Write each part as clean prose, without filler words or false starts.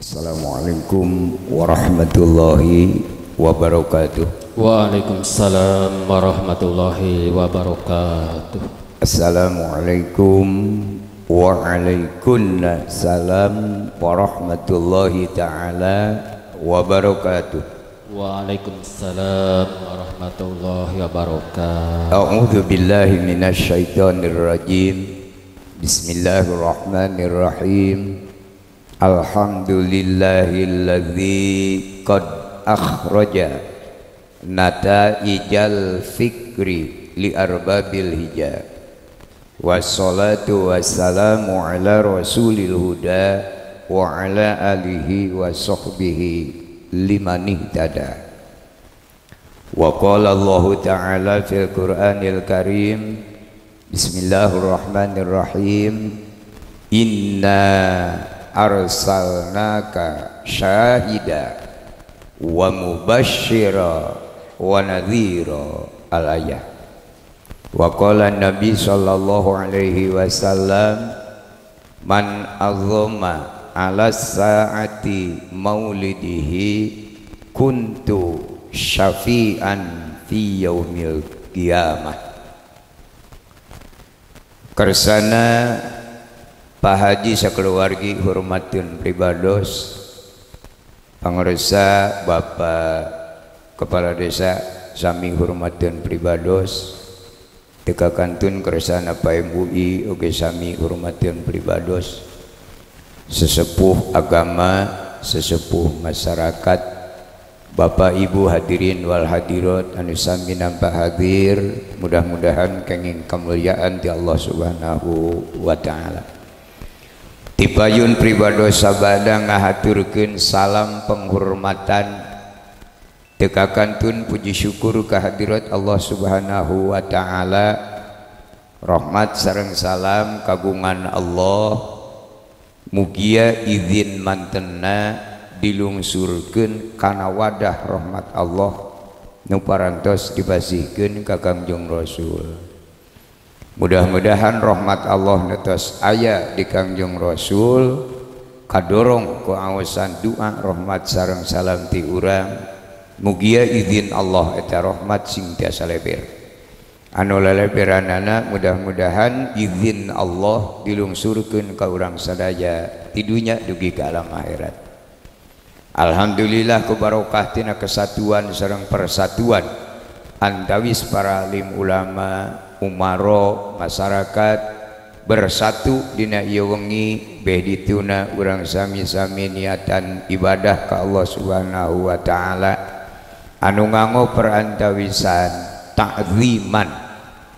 Assalamualaikum warahmatullahi wabarakatuh. Waalaikumsalam warahmatullahi wabarakatuh. Assalamualaikum waalaikumsalam warahmatullahi ta'ala wabarakatuh. Waalaikumsalam warahmatullahi wabarakatuh. A'udzu billahi minasyaitonir rajim. Bismillahirrahmanirrahim. Alhamdulillahilladzi qad akhraja nataijal fikri li arbabil hija. Wassalatu wassalamu ala rasulil huda wa ala alihi wa sahbihi liman ihtada. Wa qala Allahu ta'ala fil Qur'anil Karim, bismillahirrahmanirrahim, inna arsalnaka syahida wa mubashshira wa nadhira al-ayah. Wa qala Nabi sallallahu alaihi wasallam, man azzama ala saati maulidihi kuntu syafi'an fi yaumil qiyamah. Kersana Pak Haji sakeluargi hormatun pribados, pangresa Bapak Kepala Desa sami hormatun pribados, dekakantun kersana Pak MUI oge sami hormatun pribados, sesepuh agama, sesepuh masyarakat, Bapak Ibu hadirin wal hadirat anu sami nampak hadir, mudah-mudahan kenging kemuliaan ti Allah Subhanahu wa taala. Tipayun pribados sabada ngahaturkeun salam penghormatan, dekakantun puji syukur kehadirat Allah Subhanahu wa taala, rahmat sareng salam kagungan Allah, mugia izin mantenna dilungsurkeun kana wadah rahmat Allah nu parantos dipasihkeun ka Kangjeng Rasul. Mudah-mudahan rahmat Allah netos aya di Kangjeng Rasul kadorong ku awasan doa rahmat sareng salam ti urang, mugia izin Allah eta rahmat sing tiasa leber. Anu leleberanana mudah-mudahan izin Allah dilungsurkeun ka urang sadaya ti dunya dugi ka alam akhirat. Alhamdulillah ku barokah tina kesatuan sareng persatuan antawis para alim ulama, umaro, masyarakat bersatu dina ieu wengi beh dituna urang sami-sami niatan ibadah ka Allah Subhanahu wa taala anu nganggo perantawisan ta'ziman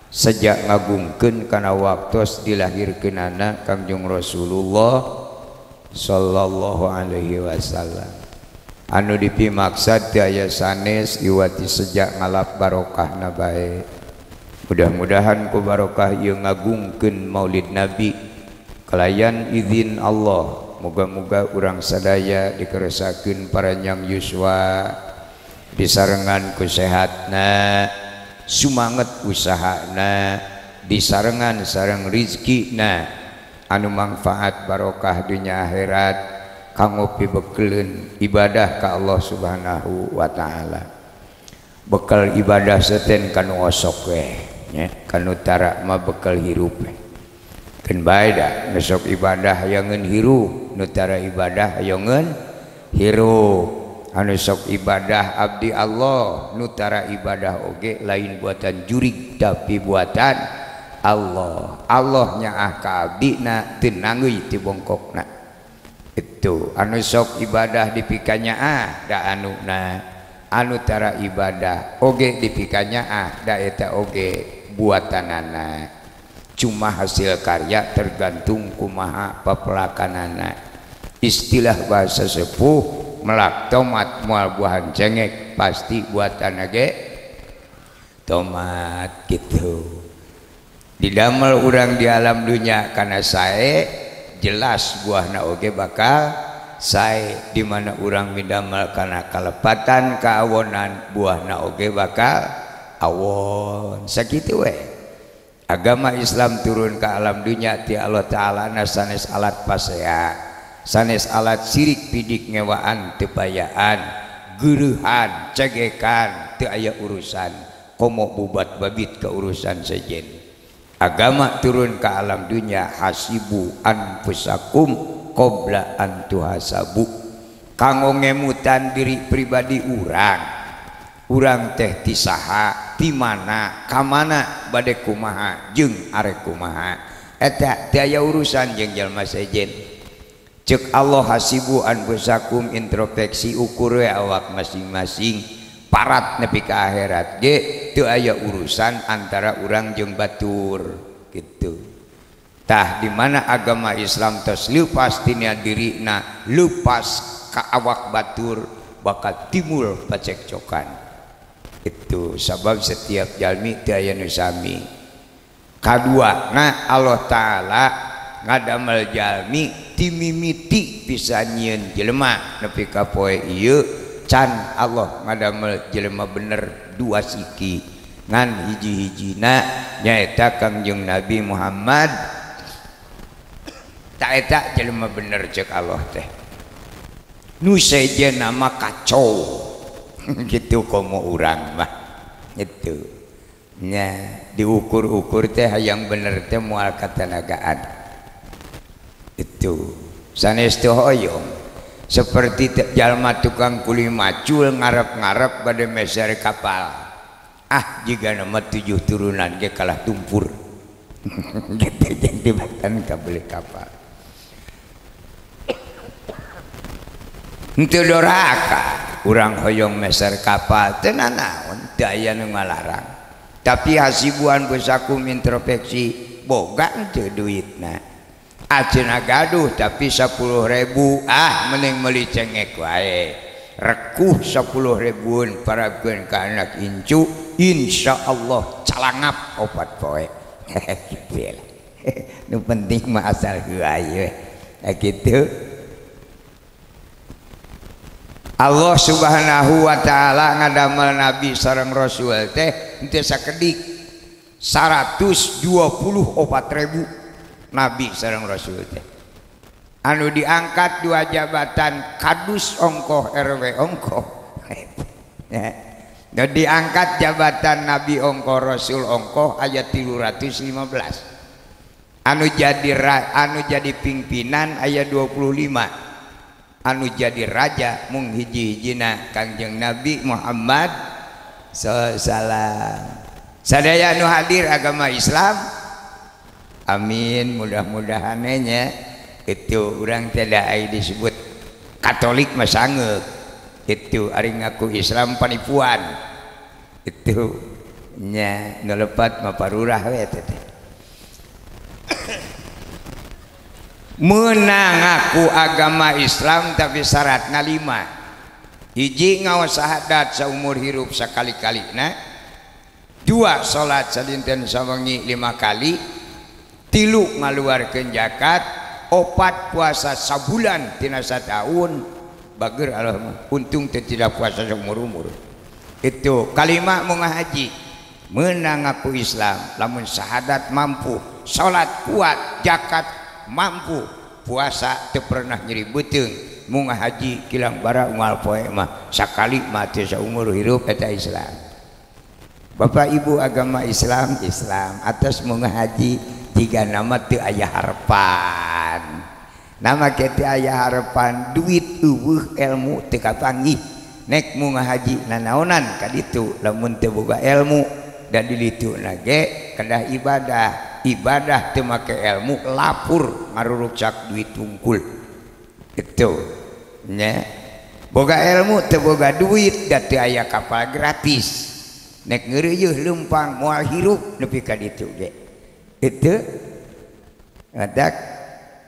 sejak ngagungkeun kana waktos dilahirkeunana Kangjeng Rasulullah sallallahu alaihi wasallam. Anu dipimaksad ti aya sanes iwati sejak ngalap barokahna bae. Mudah-mudahan ku barokah ieu ngagungkeun Maulid Nabi kalayan izin Allah, moga-moga urang sadaya dikeresakeun paranjang yuswa, disarengan ku sehatna, sumanget usahana, disarengan sareng rizkina anu manfaat barokah dunya akhirat kanggo pibekeleun ibadah ka Allah Subhanahu wa taala. Bekal ibadah seten kanu osok we nya, kanu tara mah bekal hirup keun bae da besok ibadah hayangeun hirup, nu tara ibadah hayangeun hirup. Anu sok ibadah abdi Allah, nu tara ibadah oge lain buatan jurig tapi buatan Allah. Allah nyaah ka abdina teu nanggeuy ti bongkokna. Itu anu sok ibadah dipikanya da anuna, anu tara ibadah oge dipikanya da eta oge buatanana. Cuma hasil karya tergantung kumaha papelakanana. Istilah bahasa sepuh melak tomat moal buahan cengek pasti buatan ge tomat gitu. Didamel urang di alam dunya kana sae jelas buahna oge bakal sae, di mana urang midamel kana kalepatan kaawonan buahna oge bakal awon. Sakitu we agama Islam turun ke alam dunia ti Allah Ta'ala sanes alat pasea sanes alat sirik pidik ngewaan tepayaan geurehan cegekan teu aya urusan komo bubat babit ke urusan sejen. Agama turun ke alam dunia hasibu anfusakum qabla an tuhasabu, kanggo ngemutan diri pribadi urang teh ti saha ti mana ka mana bade kumaha jeung arek kumaha eta teu aya urusan jeung jalma sejen. Cek Allah hasibu anfusakum introspeksi ukur we awak masing-masing parat nepi ka akhirat ge teu aya urusan antara urang jeung batur gitu. Tah di mana agama Islam tos leupas tina dirina leupas ka awak batur bakal timbul pacekcokan. Itu sebab setiap jalmi teu aya nu sami. Kaduana Allah taala ngadamel jalmi ti mimiti bisa nyieun jelema nepi ka poe ieu can Allah ngadamel jelema bener dua siki ngan hiji-hijina nyaeta Kangjeng Nabi Muhammad tak eta jelema bener cek Allah teh nu sejen nama kacau gitu komo urang mah itu nya diukur-ukur teh hayang bener teh moal katanagaan itu sanes teu hoyong seperti jalma tukang kuli macul ngarep-ngarep bade meser kapal jika nama 7 turunan ge kalah tumpur gitu jadi bahkan kabeli kapal henteu doraka urang hoyong meser kapal teu nanaon teu aya nu ngalarang tapi hasibuan besakum introspeksi boga henteu duitna ajeuna gaduh tapi 10.000 mending meuli cengek wae rekuh 10.000 parabkeun ka anak incu insyaallah calangap 4 poe nu penting mah asal heuaeu kitu. Allah Subhanahu wa taala ngadamel nabi sareng rasul teh henteu sakedik 124.000 nabi sareng rasul teh anu diangkat 2 jabatan kadus ongkoh RW ongkoh dan diangkat jabatan nabi ongkoh rasul ongkoh ayat 315 anu jadi pimpinan ayat 25 anu jadi raja mung hiji-hijina Kangjeng Nabi Muhammad sallallahu sadaya anu hadir agama Islam amin mudah-mudahan nya itu urang tidak disebut Katolik mah sangeuk itu ari ngaku Islam panipuan itu nya nu lepat mah parurah we teh meunang ngaku agama Islam tapi syaratna 5 hiji ngaos syahadat saumur hirup sakali-kalina 2 salat sadinten sawengi 5 kali 3 ngaluarkeun zakat 4 puasa sabulan tina sataun bager Allah untung tidak puasa seumur-umur itu kalimat mau ngahaji meunang aku Islam lamun syahadat mampu salat kuat zakat mampu puasa teu pernah nyeri beuteung mau ngahaji kilang bara unggal poe mah sakali mah teu saumur hirup eta Islam. Bapak Ibu agama Islam atas mau ngahaji tiga nama teu aya harapan nama kete aya harapan duit eueuh ilmu teu kapanggih nek mau ngahaji nanaonan ka ditu lamun teu boga ilmu dan dilituna ge kedah ibadah teu make ilmu lapur ngaruruksak duit tungkul itu nya boga ilmu teu boga duit da teu aya kapal gratis nek ngeureuyeuh leumpang moal hirup nepi ka ditu ge itu ngadak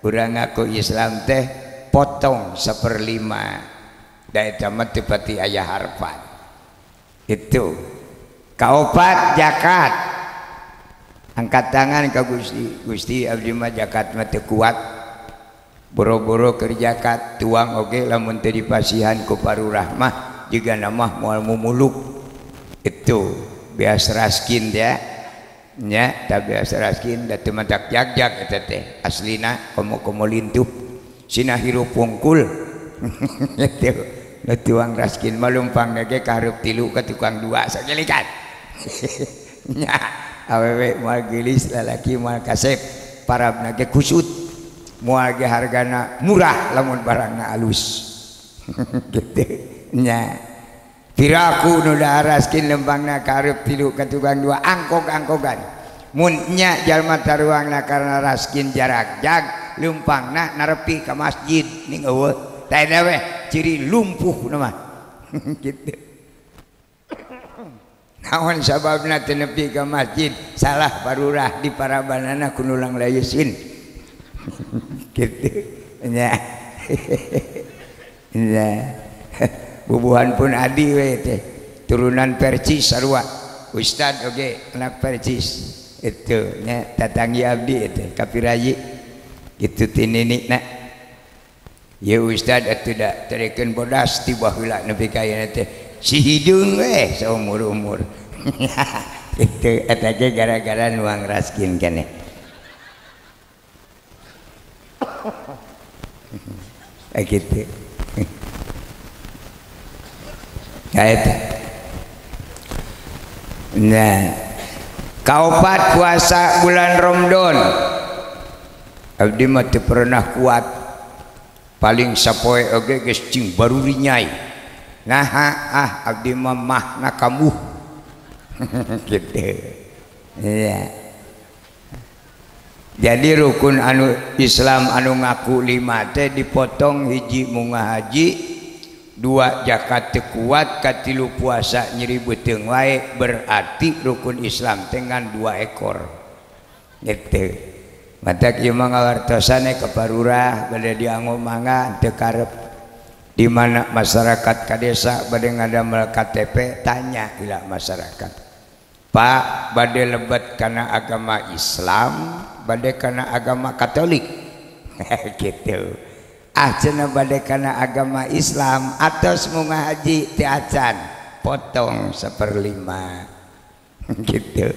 urang ngaku Islam teh potong 1/5 da eta mah teu pati aya harapan itu kaopat zakat angkat tangan ka Gusti abdi mah zakat mah teu kuat boro-boro keur zakat tuang oge lamun teu dipasihan ku parurah mah jiga nama moal mumuluk itu beas raskin ya nya tak biasa raskin da teu madak jagjag eta teh aslina komo lintuh sina hirup wungkul gitu tuang raskin malumpang ge kahareup 3 ka tukang 2 sagelikan nya awewe moal geulis lalaki moal kasep parabna ge kusut moal ge hargana murah lamun barangna alus gitu nya piraku nu daraskin lembangna kahareup 3 ka tukang 2 angkog-angkogan mun nya jalma taruangna karena raskin jarak jag lumpangna narepi ka masjid ning eueuh tah eta we ciri lumpuh nama gitu naon sababna teu nepi ka masjid salah barurah di parabanana ku nulang layeusin gitu nya nya bubuhan pun adi we teh turunan Percis sarua ustad oge anak Percis itu nya tatanggi abdi itu kapirayi itu tininina ya ustad atuh da terikeun bodas ti baheula nepi ka ieu teh si hidung we saumur-umur itu eta ge gara-gara nuang raskin keneh gitu eta nah kaopat puasa bulan Ramadan abdi mah teu pernah kuat paling sapoe oge geus cing baru rinyai nah abdi mah mahna kamuh gitu ya jadi rukun anu Islam anu ngaku 5 teh dipotong hiji munggah haji 2 zakat teu kuat katilu puasa nyeri beuteung wae berarti rukun Islam teh ngan 2 ekor gitu matak ieu mah ngawartosane kaparurah bade dianggo mangga teu karep di mana masyarakat ka desa bade ngadamel KTP tanya ila masyarakat Pak bade lebet kana agama Islam bade kana agama Katolik gitu cenah bade kana agama Islam atos munggah haji teu acan potong 1/5 gitu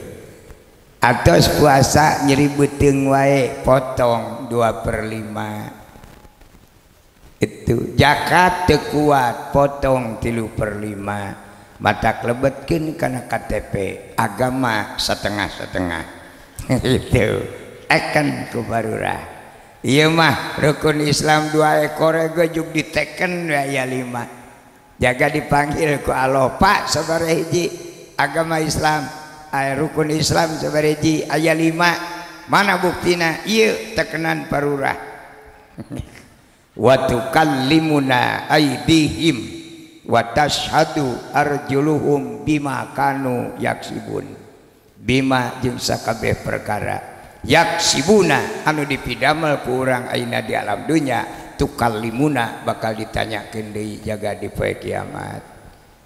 atos puasa nyeri beuteung wae potong 2/5 itu zakat teu kuat potong 3/5 matak lebetkeun kana KTP agama setengah-setengah itu eken ku barurah ieu mah rukun Islam 2 ekor ge juk diteken aya 5 jaga dipanggil ku Allah Pak sabaraha hiji agama Islam rukun Islam sabariji aya 5 mana buktina ieu tekenan parurah wa tukallimuna aydihim wa tashhadu arjuluhum bima kanu yaksibun bima jeung sakabeh perkara yaksibuna anu dipidamel ku urang ayeuna di alam dunya tukallimuna bakal ditanyakeun deui jaga di poe kiamat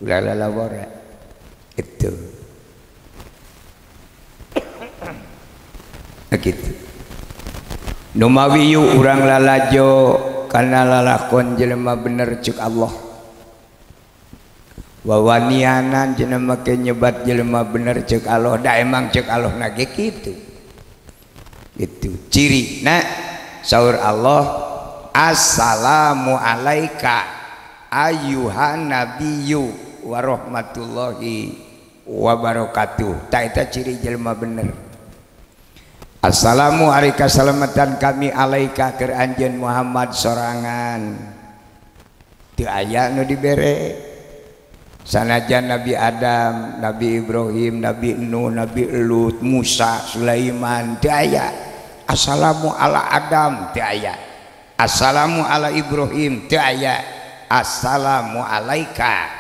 ulah lalawara itu gitu numawiyu urang lalajo kana lalakon jelema bener ceuk Allah wawanianan jelema ke nyebat jelema bener ceuk Allah da emang ceuk Allah na ge kitu itu cirina saur Allah assalamu alaika ayyuhan nabiyyu wa rahmatullahi wa barakatuh ta eta ciri jelema bener. Assalamu alaika salamatan kami alaika keur anjeun Muhammad sorangan teu aya nu dibere sanajan Nabi Adam, Nabi Ibrahim, Nabi Nuh, Nabi Lut, Musa, Sulaiman teu aya assalamu ala Adam teu aya assalamu ala Ibrahim teu aya assalamu alaika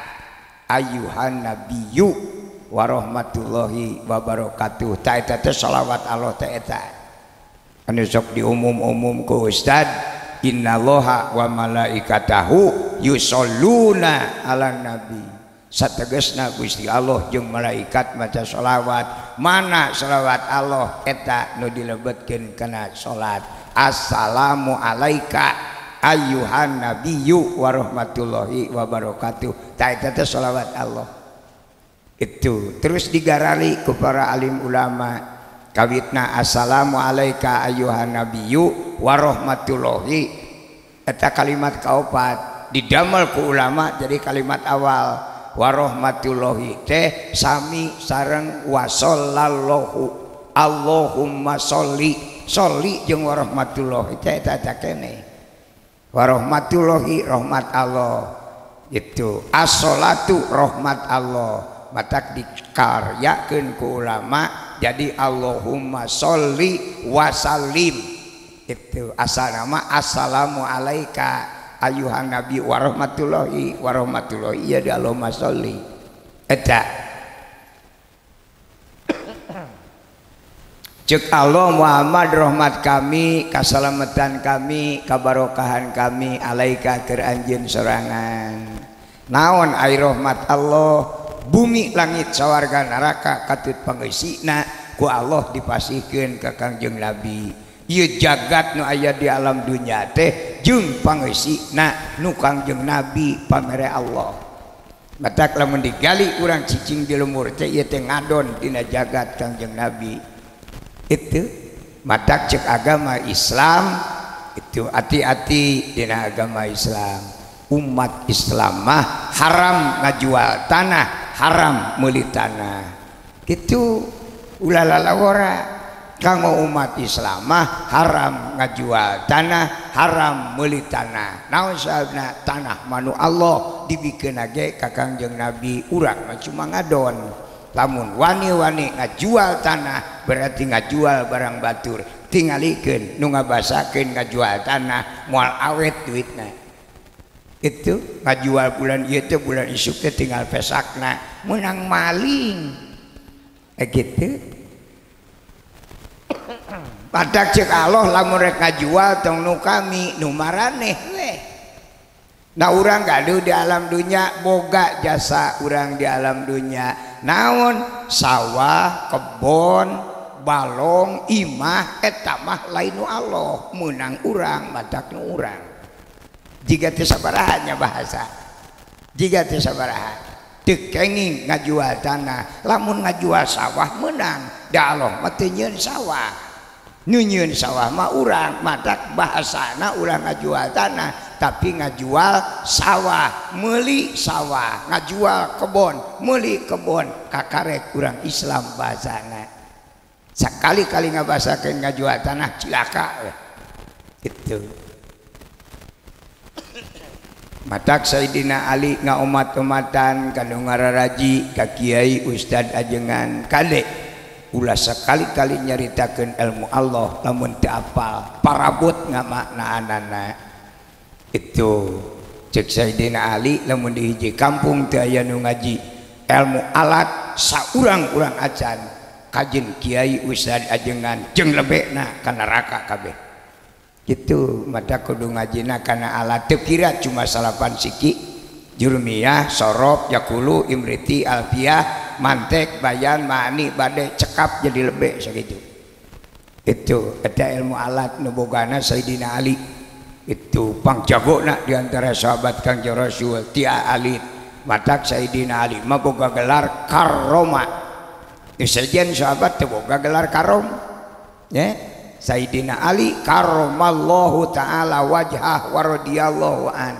ayyuhan nabiyyu warahmatullahi wabarakatuh ta eta teh shalawat Allah teh eta anu sok diumum-umum ku ustad innallaha wa malaikatahu yusholluna ala nabi sategasna Gusti Allah jeung malaikat maca shalawat mana shalawat Allah eta nu dilebetkeun kana salat assalamu alaika ayyuhan nabiyyu warahmatullahi wabarakatuh ta eta teh shalawat Allah itu terus digarali ku para alim ulama kawitna assalamu alaika ayyuhan nabiyyu warahmatullahi eta kalimat kaopat didamel ku ulama jadi kalimat awal warahmatullahi teh sami sareng wasallallahu Allahumma sholli jeung warahmatullahi teh eta kene warahmatullahi rahmat Allah gitu as-sholatu rahmat Allah matak dikaryakeun ku ulama jadi Allahumma sholli wa sallim itu asal nama assalamu alaika ayuhan nabi warahmatullahi ya di Allahumma sholli eta cek Allah Muhammad rahmat kami kasalamatan kami kabarokahan kami alaika keur anjeun sorangan naon ai rahmat Allah bumi langit sawarga neraka katut pangeusina ku Allah dipasihkeun ka Kangjeng Nabi ieu jagat nu aya di alam dunya teh jeung pangeusina nu Kangjeng Nabi pamere Allah matak lamun digali urang cicing di lemur teh ieu teh ngadon dina jagat Kangjeng Nabi itu matak cek agama Islam itu hati-hati dina agama Islam umat Islam mah haram ngajual tanah haram meuli tanah gitu ulah lalawara kanggo umat Islam mah haram ngajual tanah haram meuli tanah naon sababna tanah manu Allah dibikeun ge ka Kangjeng Nabi urang mah cuma ngadon lamun wani-wani ngajual tanah berarti ngajual barang batur tingalikeun nu ngabasakeun ngajual tanah moal awet duitna itu ngajual bulan ieu teh bulan isuk teh tinggal pesakna menang maling gitu padak cek Allah lamun rek ngajual tong nu kami nu maraneh we nah urang gaduh di alam dunya boga jasa urang di alam dunya naon sawah kebon balong imah eta mah lain nu Allah menang urang matak nu urang jiga teu sabaraha nya bahasa jiga teu sabaraha teu kenging ngajual tanah lamun ngajual sawah menang da Allah mah teu nyieun sawah nu nyieun sawah mah urang matak bahasana urang ngajual tanah tapi ngajual sawah meuli sawah ngajual kebon meuli kebon kakarek urang Islam bahasana sakali-kali ngabasakeun ngajual tanah cilaka itu matak Sayyidina Ali ngaomat-omatan kanu ngararaji ka kiai ustad ajengan kade ulah sekali-kali nyaritakeun ilmu Allah lamun teu apal parabot ngamaknaanana itu cek Sayyidina Ali lamun di hiji kampung teu aya nu ngaji ilmu alat saurang-urang acan kajen kiai ustad ajengan jeung lebena ka neraka kabeh gitu mata kudu ngajina kana alat teu kira cuma salapan siki jurmiyah sorob yakulu imriti alfiyah mantek bayan mani bade cekap jadi lebe sakitu itu ada ilmu alat nu bogana Sayyidina Ali itu pangjagona di antara sahabat Kangjeng Rasul tia alit matak Sayyidina Ali mah boga gelar karoma sejen sahabat teu boga gelar karom ya Sayyidina Ali karramallahu ta'ala wajhah wa radhiyallahu an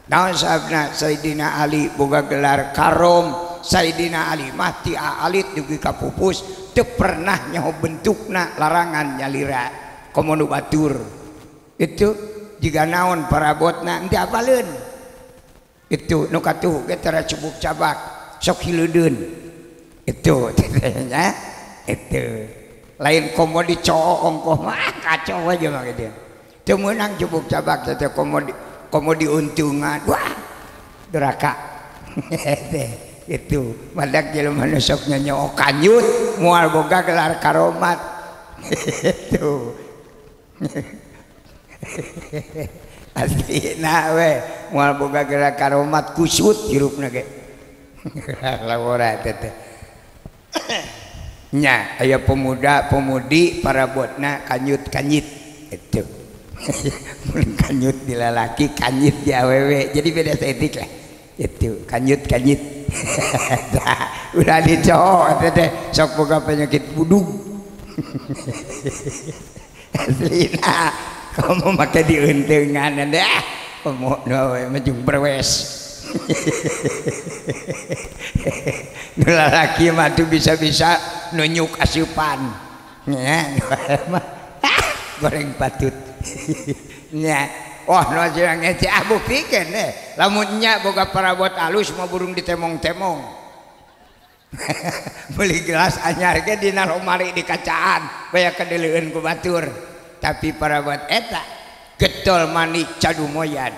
naon sabna Sayyidina Ali boga gelar karom Sayyidina Ali mah tia alit dugi ka pupus teu pernah nyaho bentukna larangan nyalira komono batur itu jika naon parabotna henteu apaleun itu nu katuh ge tara cubuk cabak sok hileudeun itu nya itu lain komodi cowok ongkoh mah kacau aja mah gitu teu meunang cubuk cabak teh komodi untungan wah neraka itu madak jelema nu sok nyanyok kanyut moal boga gelar karomat itu astina we moal boga gelar karomat kusut hirupna ge lawora teh nya aya pemuda pemudi parabotna kanyut-kanyit itu kanyut di lalaki kanyit di awewe jadi beda seetik lah itu kanyut-kanyit udah di cowok teh sok boga penyakit budug aslina Kamu make diuntungan dah. Kamu maju berwes. Lelaki mah tuh bisa-bisa nunjuk asupan. Ya, goreng patut. Ya, wah no jeung ngece buktikeun deh. Lamun nya boga parabot alus mah burung ditemong-temong. Beli gelas anyar ge dina lomari di kacaan baya kadeuleun ku batur. Tapi parabot eta getol mani cadu moyan.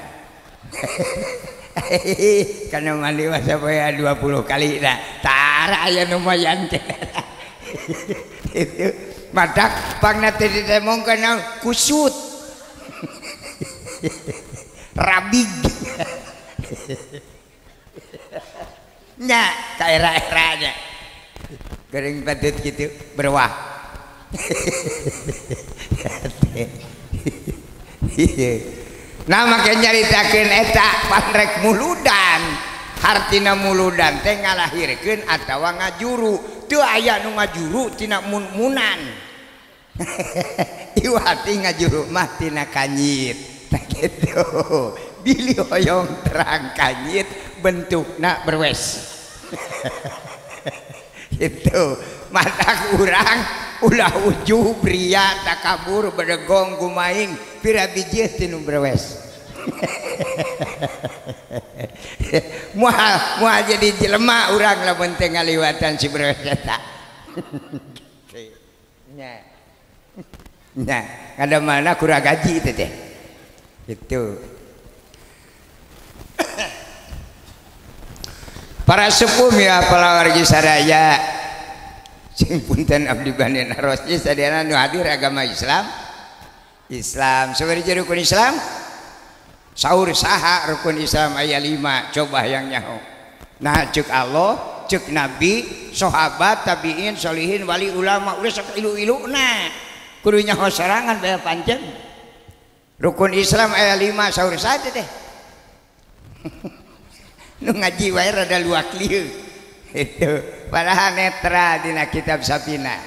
Karena mandi masa baya 20 kali dah. Tara aya nu moyan teh. Itu madak pangna teh ditemong kana kusut. Rabig. Nya ka era-eranya gering patut gitu berwah. Nah makanya nyaritakeun eta pandrek muludan hartina muludan teh ngalahirkeun atawa ngajuru teu aya nu ngajuru tina mun-munan. Ieu hati ngajuru mah tina kanyit tah kitu. Bili hoyong terang kanyit bentukna berwes. Itu matak urang ulah ujub ria takabur bedegong gumaing pira bijih tinu berwes. Moal jadi jelema urang lamun teu ngaliwatan si berwes eta. Nya. Nya, kada mana kurang gaji itu teh. Itu. Para sepuh ya palawargi sadaya sing punten abdi bani narosnya sadayana nu hadir agama Islam. Sabari rukun Islam? Saur saha rukun Islam aya 5 coba yang nyaho. Nah cek Allah, cek Nabi, sahabat, tabiin, solihin, wali ulama udah sok ilu-iluna. Kudu nyaho sorangan baya panjang. Rukun Islam aya 5 saur saha teh. Nu ngaji wae rada luak lieu itu padahal netra dina kitab Sapina.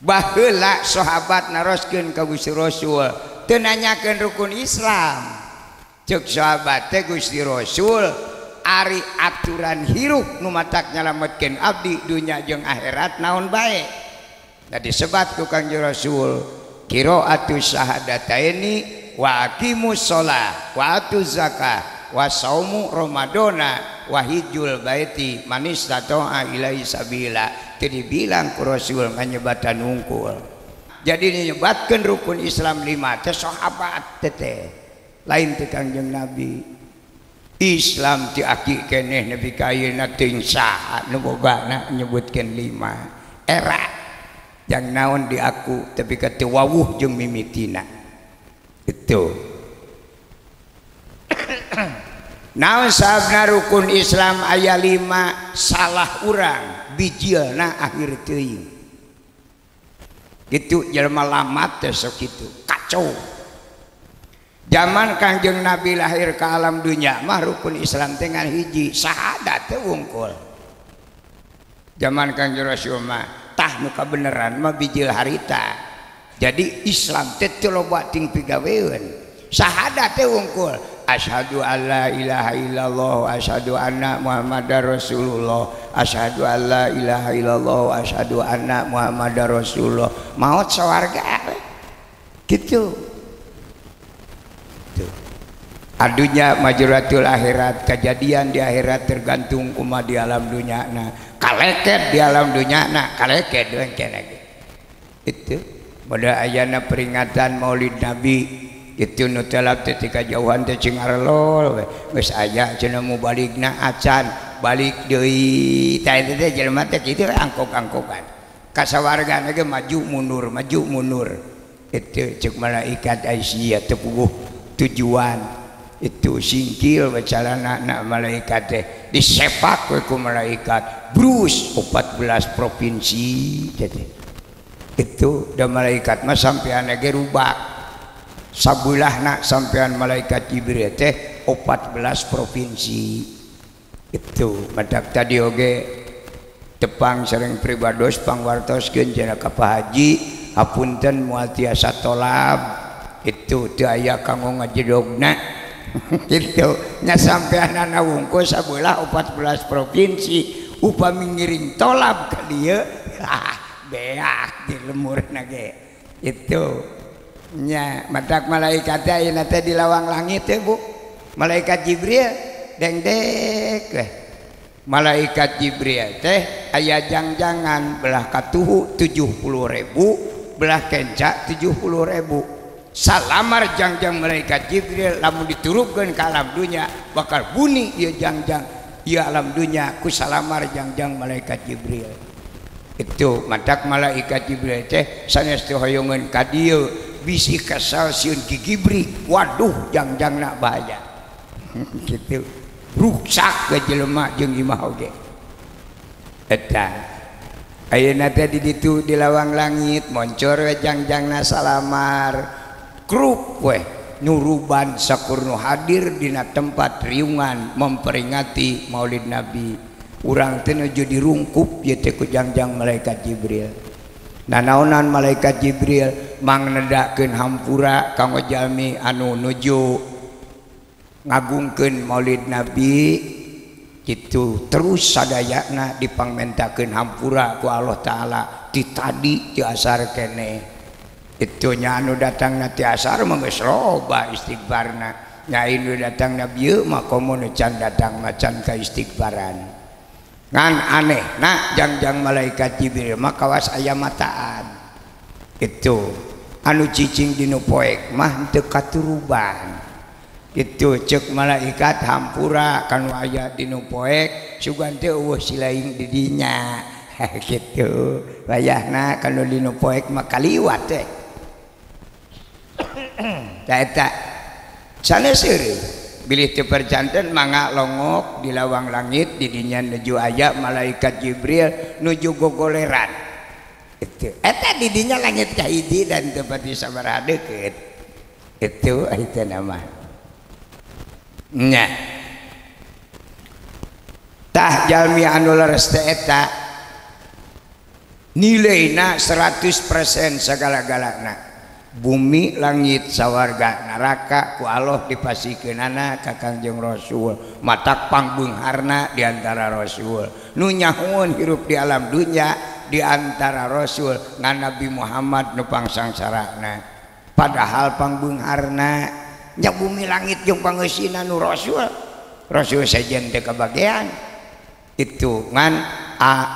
Baheula sahabat naroskeun ka Gusti Rasul teu nanyakeun rukun Islam. Ceuk sahabat teh Gusti Rasul ari aturan hirup nu matak nyalametkeun abdi dunya jeung akhirat naon bae. Da disebat ku Kangjeng Rasul qiraatus syahadataini wa aqimus shalah wa atuz zakah wa saumu ramadona wa hijjul baiti manis tato'a ilaihi sabila. Teu dibilang ku Rasul nganyebatan unggul. Jadi nyebatkeun rukun Islam 5 teh sahabat teh lain teh Kangjeng Nabi. Islam ti aki keneh nepi ka ayeuna teuing saha nu bogana nyebutkeun 5 era yang naon di aku tapi ka teu wawuh jeung mimitina. Itu naon sabna rukun Islam aya 5 salah urang bijilna akhir teuing. Gitu jelema lamat teh sok kitu kacau. Zaman Kangjeng Nabi lahir ke alam dunya mah rukun Islam teh ngan hiji syahadat teh wungkul. Zaman Kangjeng Rasul mah tah nu kabeneran mah bijil harita. Jadi Islam teh teu loba ting pigaweun. Syahadat teh wungkul. Asyhadu alla ilaha illallah wa asyhadu anna muhammadar rasulullah. Asyhadu alla ilaha illallah wa asyhadu anna muhammadar rasulullah. Maot sawarga gitu. Tuh. Adunya majuratul akhirat, kejadian di akhirat tergantung kumaha di alam dunya nah. Kaleket di alam dunya nah, kaleket deung keneh. Itu pada ayana peringatan Maulid Nabi itu nu telap ketika jauhan teh cing arelol geus aya cenah mu balikna acan balik deui tah itu teh jelema teh kitu angkok-angkokan kasawargana ge maju mundur itu ceuk malaikat Aisyah teu puguh tujuan itu singkil bacalana na malaikat teh disepak we ku malaikat brus 14 provinsi teh itu da malaikat mah sampean ge rubak sabulahna sampean malaikat Jibril teh 14 provinsi itu madak tadi oge tepang sering pribados pangwartoskeun cenah ka Pak Haji hapunten moal tiasa tolab itu teu aya kanggo ngajedogna gitu nya sampeanana wungkul sabelah 14 provinsi upami ngiring tolab ka dieu beak di lemurna ge itu nya matak malaikat ayeuna teh di lawang langit teh Bu malaikat Jibril dengdek malaikat Jibril teh aya jangjangan belah katuhu 70.000 belah kenca 70.000 salamar jangjang malaikat Jibril lamun diturupkeun ka alam dunya bakal bunyi ieu jangjang ieu alam dunya ku salamar jangjang malaikat Jibril itu matak malaikat Jibril teh sanes teu hoyongeun ka dieu bisi kasal sieun ki Gibri waduh jangjangna bahaya gitu rusak ke jelema jeung imah oge eta ayeuna teh di ditu di lawang langit moncor we jangjangna salamar grup weh nuruban sakurnu hadir dina tempat riungan memperingati Maulid Nabi urang teh nuju dirungkup ieu teh ku jangjang malaikat Jibril nah naonan malaikat Jibril mangnedakeun hampura kanggo jalmi anu nuju ngagungkeun Maulid Nabi gitu terus sadayana dipangmentakeun hampura ku Allah Ta'ala ti tadi ti asar kene itu nya anu datang na ti asar mah geus loba istighfarna nya anu datang na bieu mah komo nu can datang macan ka istighfaran ngan aneh na jangjang malaikat Jibril mah kawas aya mataan itu anu cicing dinu poek mah teu katuruban itu ceuk malaikat hampura kanu aya dinu poek sugan teh eueuh silaing di dinya gitu wayahna kanu dinu poek mah kaliwat teh eta sanes eureun bilih teu perjanten mangga longok di lawang langit di dinya nuju aya malaikat Jibril nuju gogoleran itu eta di dinya langit kahiji dan teu pati sabaraha deukeut itu eta nama nya tah jalmi anu leres teh eta nileuna 100% sagala-galana bumi langit sawarga neraka ku Allah dipasikeunana ka Kangjeng Rasul matak pangbeungharna di antara Rasul nu nyahoun hirup di alam dunya di antara Rasul ngan Nabi Muhammad nu pangsangsarana padahal pangbeungharna nya bumi langit jeung pangeusina nu Rasul sajen teu kabagean itu ngan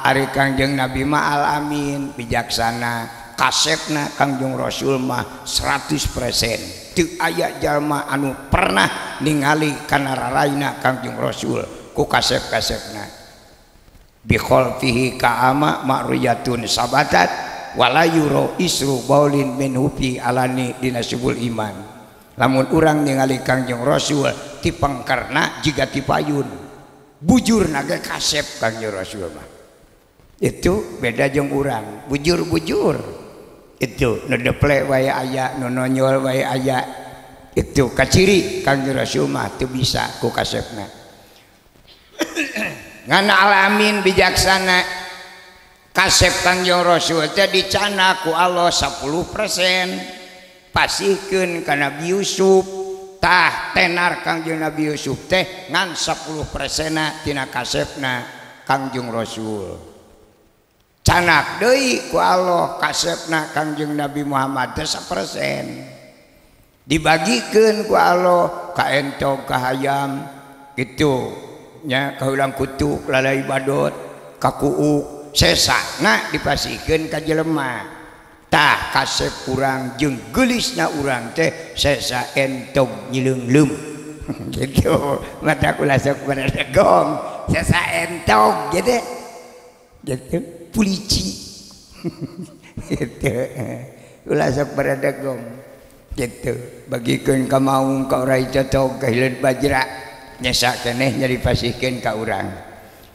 ari Kangjeng Nabi mah al amin bijaksana kasepna Kangjeng Rasul mah 100% teu aya jalma anu pernah ningali kana raraina Kangjeng Rasul ku kasep-kasepna bi khalfihi ka'ama ma'ruyatun sabatat wala yuro isru baulin minhu fi alani dina subul iman lamun urang ningali Kangjeng Rasul ti pangkarna jiga ti payun bujurna ge kasep Kangjeng Rasul mah itu beda jeung urang bujur-bujur itu nu deple wae aya nu nonyol wae aya itu kaciri Kangjeng Rasul mah teu bisa ku kasepna ngan alamin bijaksana kasep Kangjeng Rasul teh dicana ku Allah 10% pasihkeun ka Nabi Yusuf tah tenar Kangjeng Nabi Yusuf teh ngan 10% tina kasepna Kangjeng Rasul canak deui ku Allah kasepna Kangjeng Nabi Muhammad teh 1% dibagikeun ku Allah ka entog ka hayam gitu nya ka ulang kutuk lalai badot ka kuuk sesana dipasikeun ka jelema tah kasep urang jeung geulisna urang teh sesa entog nyileungleum gitu mata kula sok beredegong sesa entog gitu pulici gitu ulah sok beredegong gitu bagikeun ka maung ka urai cocok ka hileud bajra nyesa keneh nya dipasihkeun ka urang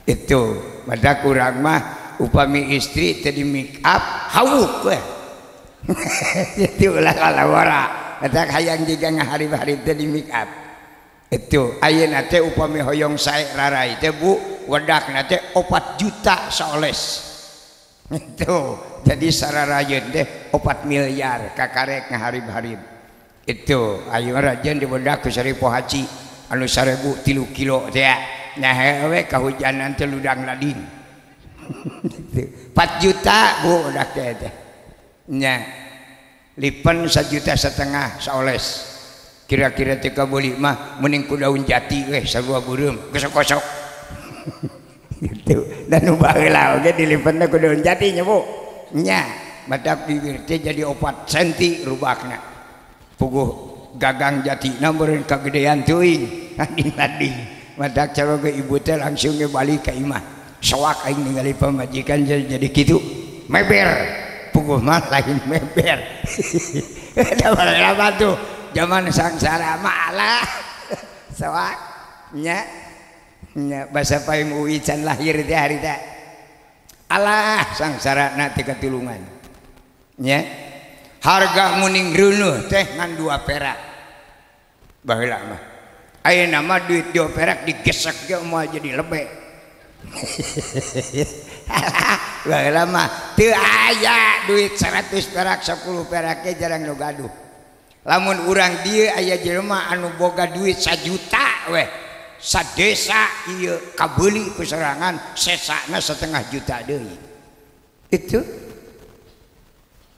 itu madak urang mah upami istri teu di make up hawuk we itu ulah kalawara madak hayang jiga ngahari-hari teu di make up itu ayeuna teh upami hoyong sae rarai teh Bu wedakna teh 4 juta saoles itu jadi sararajeun teh 4 miliar kakarek ngaharib-harib itu ayo rajeun dibedak ku Seripo Haji anu 1000 3 kilo teh nya we kahujanan teh ludang lading 4 juta bu udah teh nya lipen 1,5 juta saoles kira-kira teh kabeli mah mending ku daun jati we sarua beureum gosok-gosok gitu dan nu baheula oge dilipetna ku daun jati nya bu nya badak bibir teh jadi 4 cm rubakna puguh gagang jatina meureun kagedean teuing ading-ading badak caroge ibu teh langsung ge balik ka imah soak aing ningali pamajikan jadi kitu meber puguh mah lain meber da baheula tuh zaman sangsara mah alah soak nya bahasa paim uwi can lahir teh hari teh alah sangsara na teh katulungan nya harga muning reunuh teh ngan 2 perak baheula mah ayeuna mah duit 2 perak digesek ge moal jadi lebe baheula mah teu aya duit 100 perak 10 perak ge jarang nu gaduh lamun urang dieu aya jelema anu boga duit 1 juta weh sadesa ieu kabeuli ku sorangan sesana 1,5 juta deui itu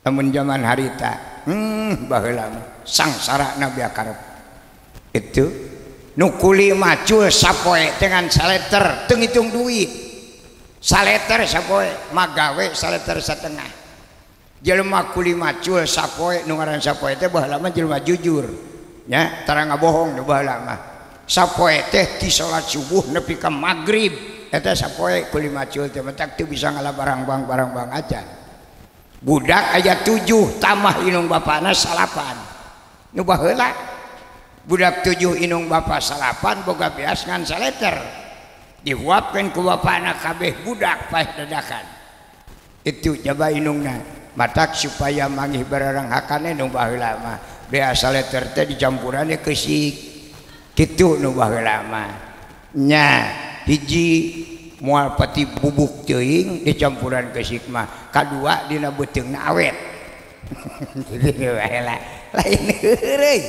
lamun zaman harita baheula mah sangsara na bea karep itu nu kuli macul sapoe dengan saleter teu ngitung duit saleter sapoe magawe saleter 1,5 jelema kuli macul sapoe nu ngaran sapoe teh baheula mah jelema jujur nya tara ngabohong nu baheula mah sapoe teh ti salat subuh nepi ka magrib eta sapoe kuli macul teh mentak teu bisa ngalah barang-barang aja budak aya 7 tambah inung bapana 8 nu baheula budak 7 inung bapa 8 boga beas ngan saleter dihuapkeun ku bapana kabeh budak paeh dadakan itu jaba inungna matak supaya manggih bararang hakane nu baheula mah beas saleter teh dicampurannya keusik kitu nu baheula mah nya hiji moal pati bubuk teuing dicampuran keusik mah kadua dina beuteungna awet kitu baheula lain heureuy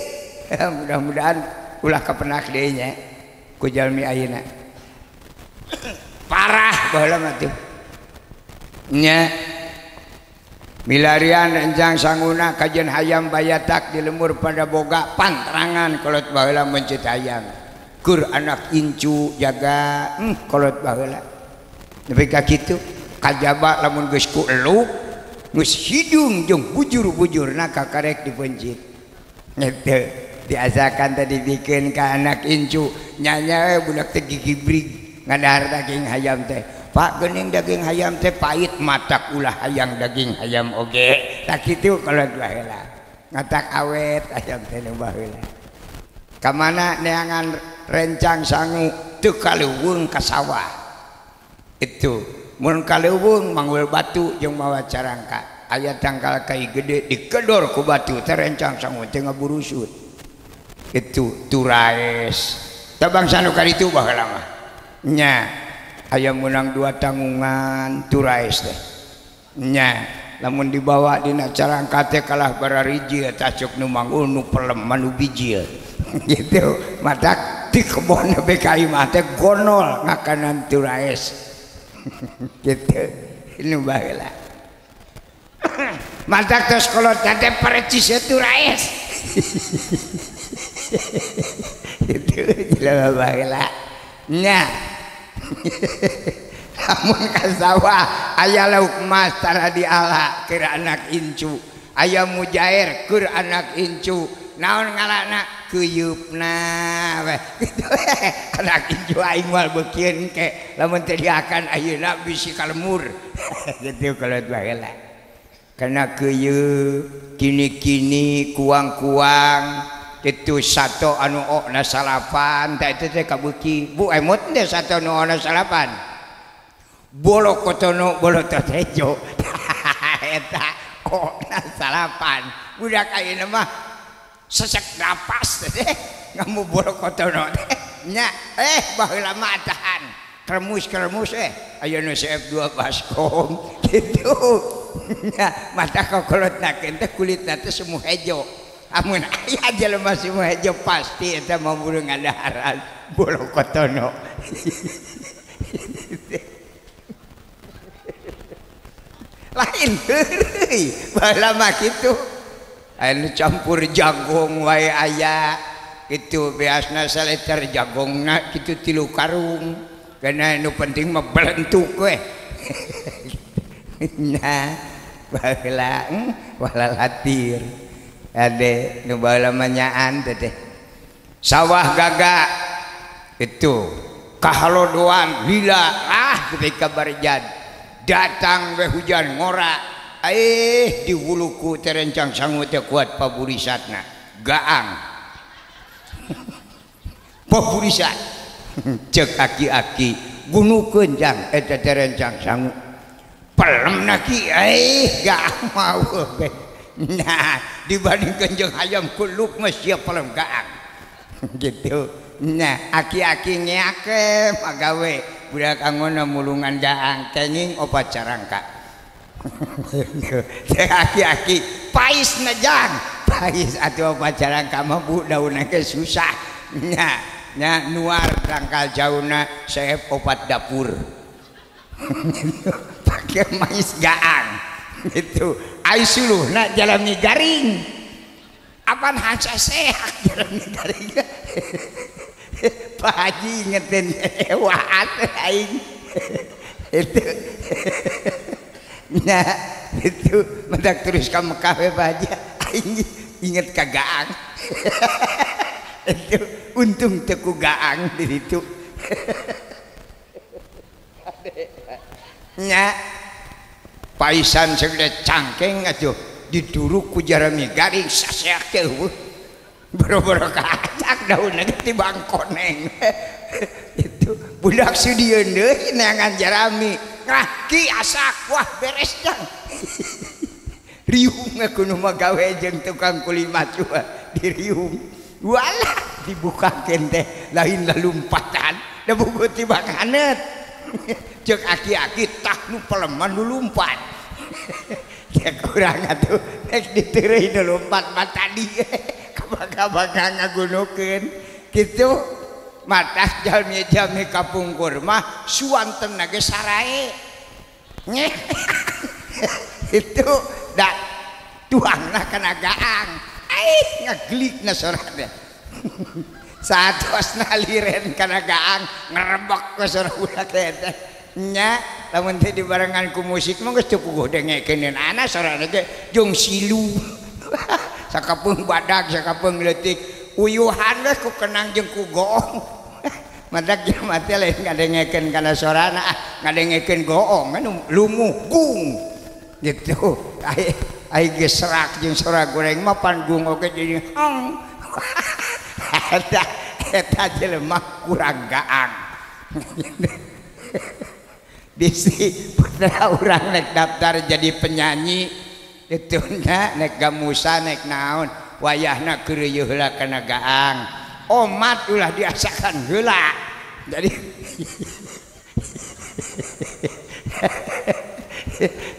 mudah-mudahan ulah kapenak deui nya ku jalmi ayeuna parah baheula mah teh nya milarian enjang sanguna kajian hayam bayatak di lemur pada boga pantrangan kolot baheula mencit hayam kur anak incu jaga kolot baheula nepi ka kitu kajaba lamun geus ku eluk geus hidung jeung bujur-bujurna kakarek dipencit ngete diasakan tadi bikin ka anak incu nyanya budak teh gigibrig ngadahar daging hayam teh Pak geuning daging hayam teh pahit matak ulah hayang daging hayam oge tak kitu kalau baheula ngatak awet hayam teh nu baheula ka mana neangan rencang sangu teu kaleuweung ka sawah itu mun kaleuweung manggul batu jeung mawa carangka aya tangkal kai gede dikedor ku batu teh rencang sangu teh ngaburusut itu turaes tah bangsa nu kaditu baheula mah nya aya menang 2 tanggungan turaes teh nya lamun dibawa dina carangka teh kalah bararijil tah cuk nu manggul nu pelem manu bijil gitu matak di kebon be ka imah teh gonol ngakanan turaes gitu ini baheula matak tos kolot teh percis turaes itu jelema baheula nya lamun ka sawah aya lauk mas tara diala keur anak incu aya mujair keur anak incu naon ngaranna kuyupna weh kitu anak incu aing moal beukieun ke lamun teh diakan ayeuna bisi kalemur kitu kalau baheula kana kuyeup kini-kini kuang-kuang itu sato anu okna salapan teh itu teh kabeuki bu emot teh sato anu okna salapan bolok kotono bolok tejo eta okna salapan budak ayeuna mah sesek napas teh ngamu bolok kotono teh nya baheula mah tahan kremus ayo nu CF2 baskom gitu. Nya mata kokolotnakeun teh kulitna teh semu hejo. Amun aya jelema semu hejo pasti eta mah buru ngadaharan bolokotono. Lain deui baheula mah kitu. Anu campur jagung wae aya itu biasna saliter jagongna kitu 3 karung karena nu penting mah belentuk we. Nah baheula walalatir ade nu baheula manyaan teh sawah gaga itu kahalodoan lila ketika barjad datang we hujan ngora di wuluku terencang sangu teh kuat paburisatna gaang paburisat cek aki-aki gunukeun jang eta terencang sangu pelemna ki gaang mau be nah dibandingkeun jeung hayam kuluk mah sia pelem gaang gitu. Nah aki-aki ngeake pagawe budak anggona mulungan gaang kenging opat carangka. Aki-aki pais najang pais atuh pacaran ka mah bu daunna ke susah nya nuar tangkal jauna saep opat dapur pakai mais gaang gitu ai suluhna jalami garing apan hanca sehat jalami garing Pak Haji ingetin ewaan aing itu. Nah itu mendak terus ka Mekah we Pak Haji inget ka gaang. Itu untung teu ku gaang di ditu. Nya paisan segede cangkeng atuh diduruk ku jarami garing saseak teh boro-boro kacak daunna ti bangkoneng. Itu budak sudieun deui neangan jarami ki asak wah beres jang. Riung kudu magawe jeung tukang kuli macu di riung. Walah dibukakeun teh lain lalumpatan da bugut ti bakanet. Cek aki-aki tah nu peleman nu lumpat. Cek urang atuh nek diteureuy nu lumpat mah tadi kabaka-baka ngagunukeun kitu matah jalmi-jalmi kapungkur mah suanten ge sarae. Itu da tuangna kana gaang. Ngaglikna sorana. Saat wasna liren kana gaang ngerebek ke sorana budak teh. Nya lamun teh dibarengan ku musik mah geus teu puguh dengekeun ana sorana ge jeung silu. Sakapeung badag sakapeung leutik uyuhan we ku kenang jeung ku goong. Madak jelema teh lain ngadengekeun kana sorana ngadengekeun goong anu lumuh gung gitu. Ai geus serak jeung sora goreng mah panggung oge jadi hang. Eta jelema kurang gaang. Bisi putra urang nek daftar jadi penyanyi itu nek gamusa nek naon wayahna keureuh heula kana gaang. Omat ulah diasakan heula. Jadi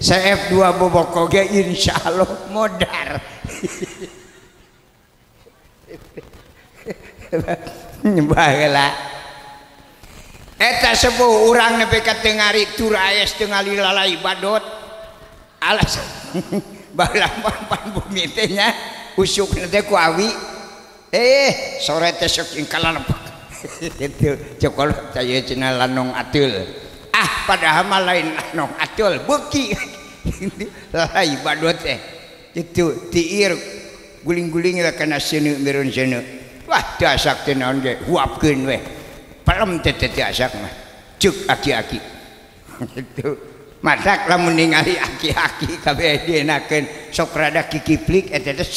CF2 bobok oge insyaallah modar. Baheula eta sepuh urang nepi ka teu ngari tur aes teu ngali lalai badot alas baheula pan bumi teh nya usukna teh ku awi sore teh sok kalalempek itu cokolot teh cenah lanong atul padahal mah lain lanong atul beuki lalai badot teh itu tiir guling-guling lah kana seuneu mereun seuneu wah dasak teh naon ge huapkeun we pelem teh asak mah ceuk aki-aki itu matak lamun ningali aki-aki kabeh dienakeun sok rada kikiplik eta teh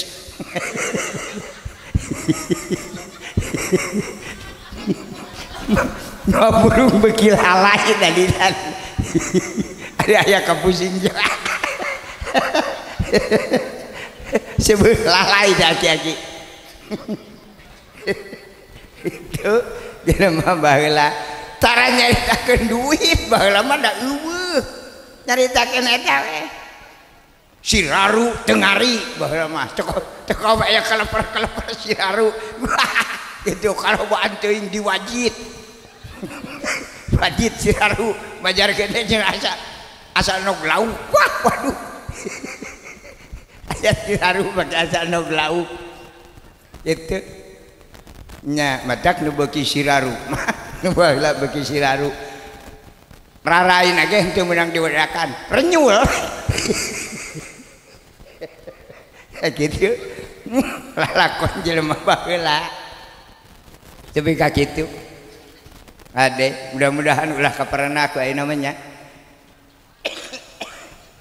burung bekil halai tadi dan ada aya kapusing sebelah lalai aki-aki itu jelema baheula tara nyaritakeun duit baheula mah da eueuh nyaritakeun eta we Siraru tengari baheula mah teko aya kaleper-kaleper Siraru gitu kalau baan teuing diwajid wajid Siraru majar gede jeung asa nog lauk wah waduh aya Siraru make asa nog lauk itu nya matak nu beuki Siraru nu baheula beuki Siraru rarain ge henteu meunang diwedakan renyul gitu lalakon jelema baheula tapi ka kitu ade mudah-mudahan ulah kaparana ku ayeuna mah nya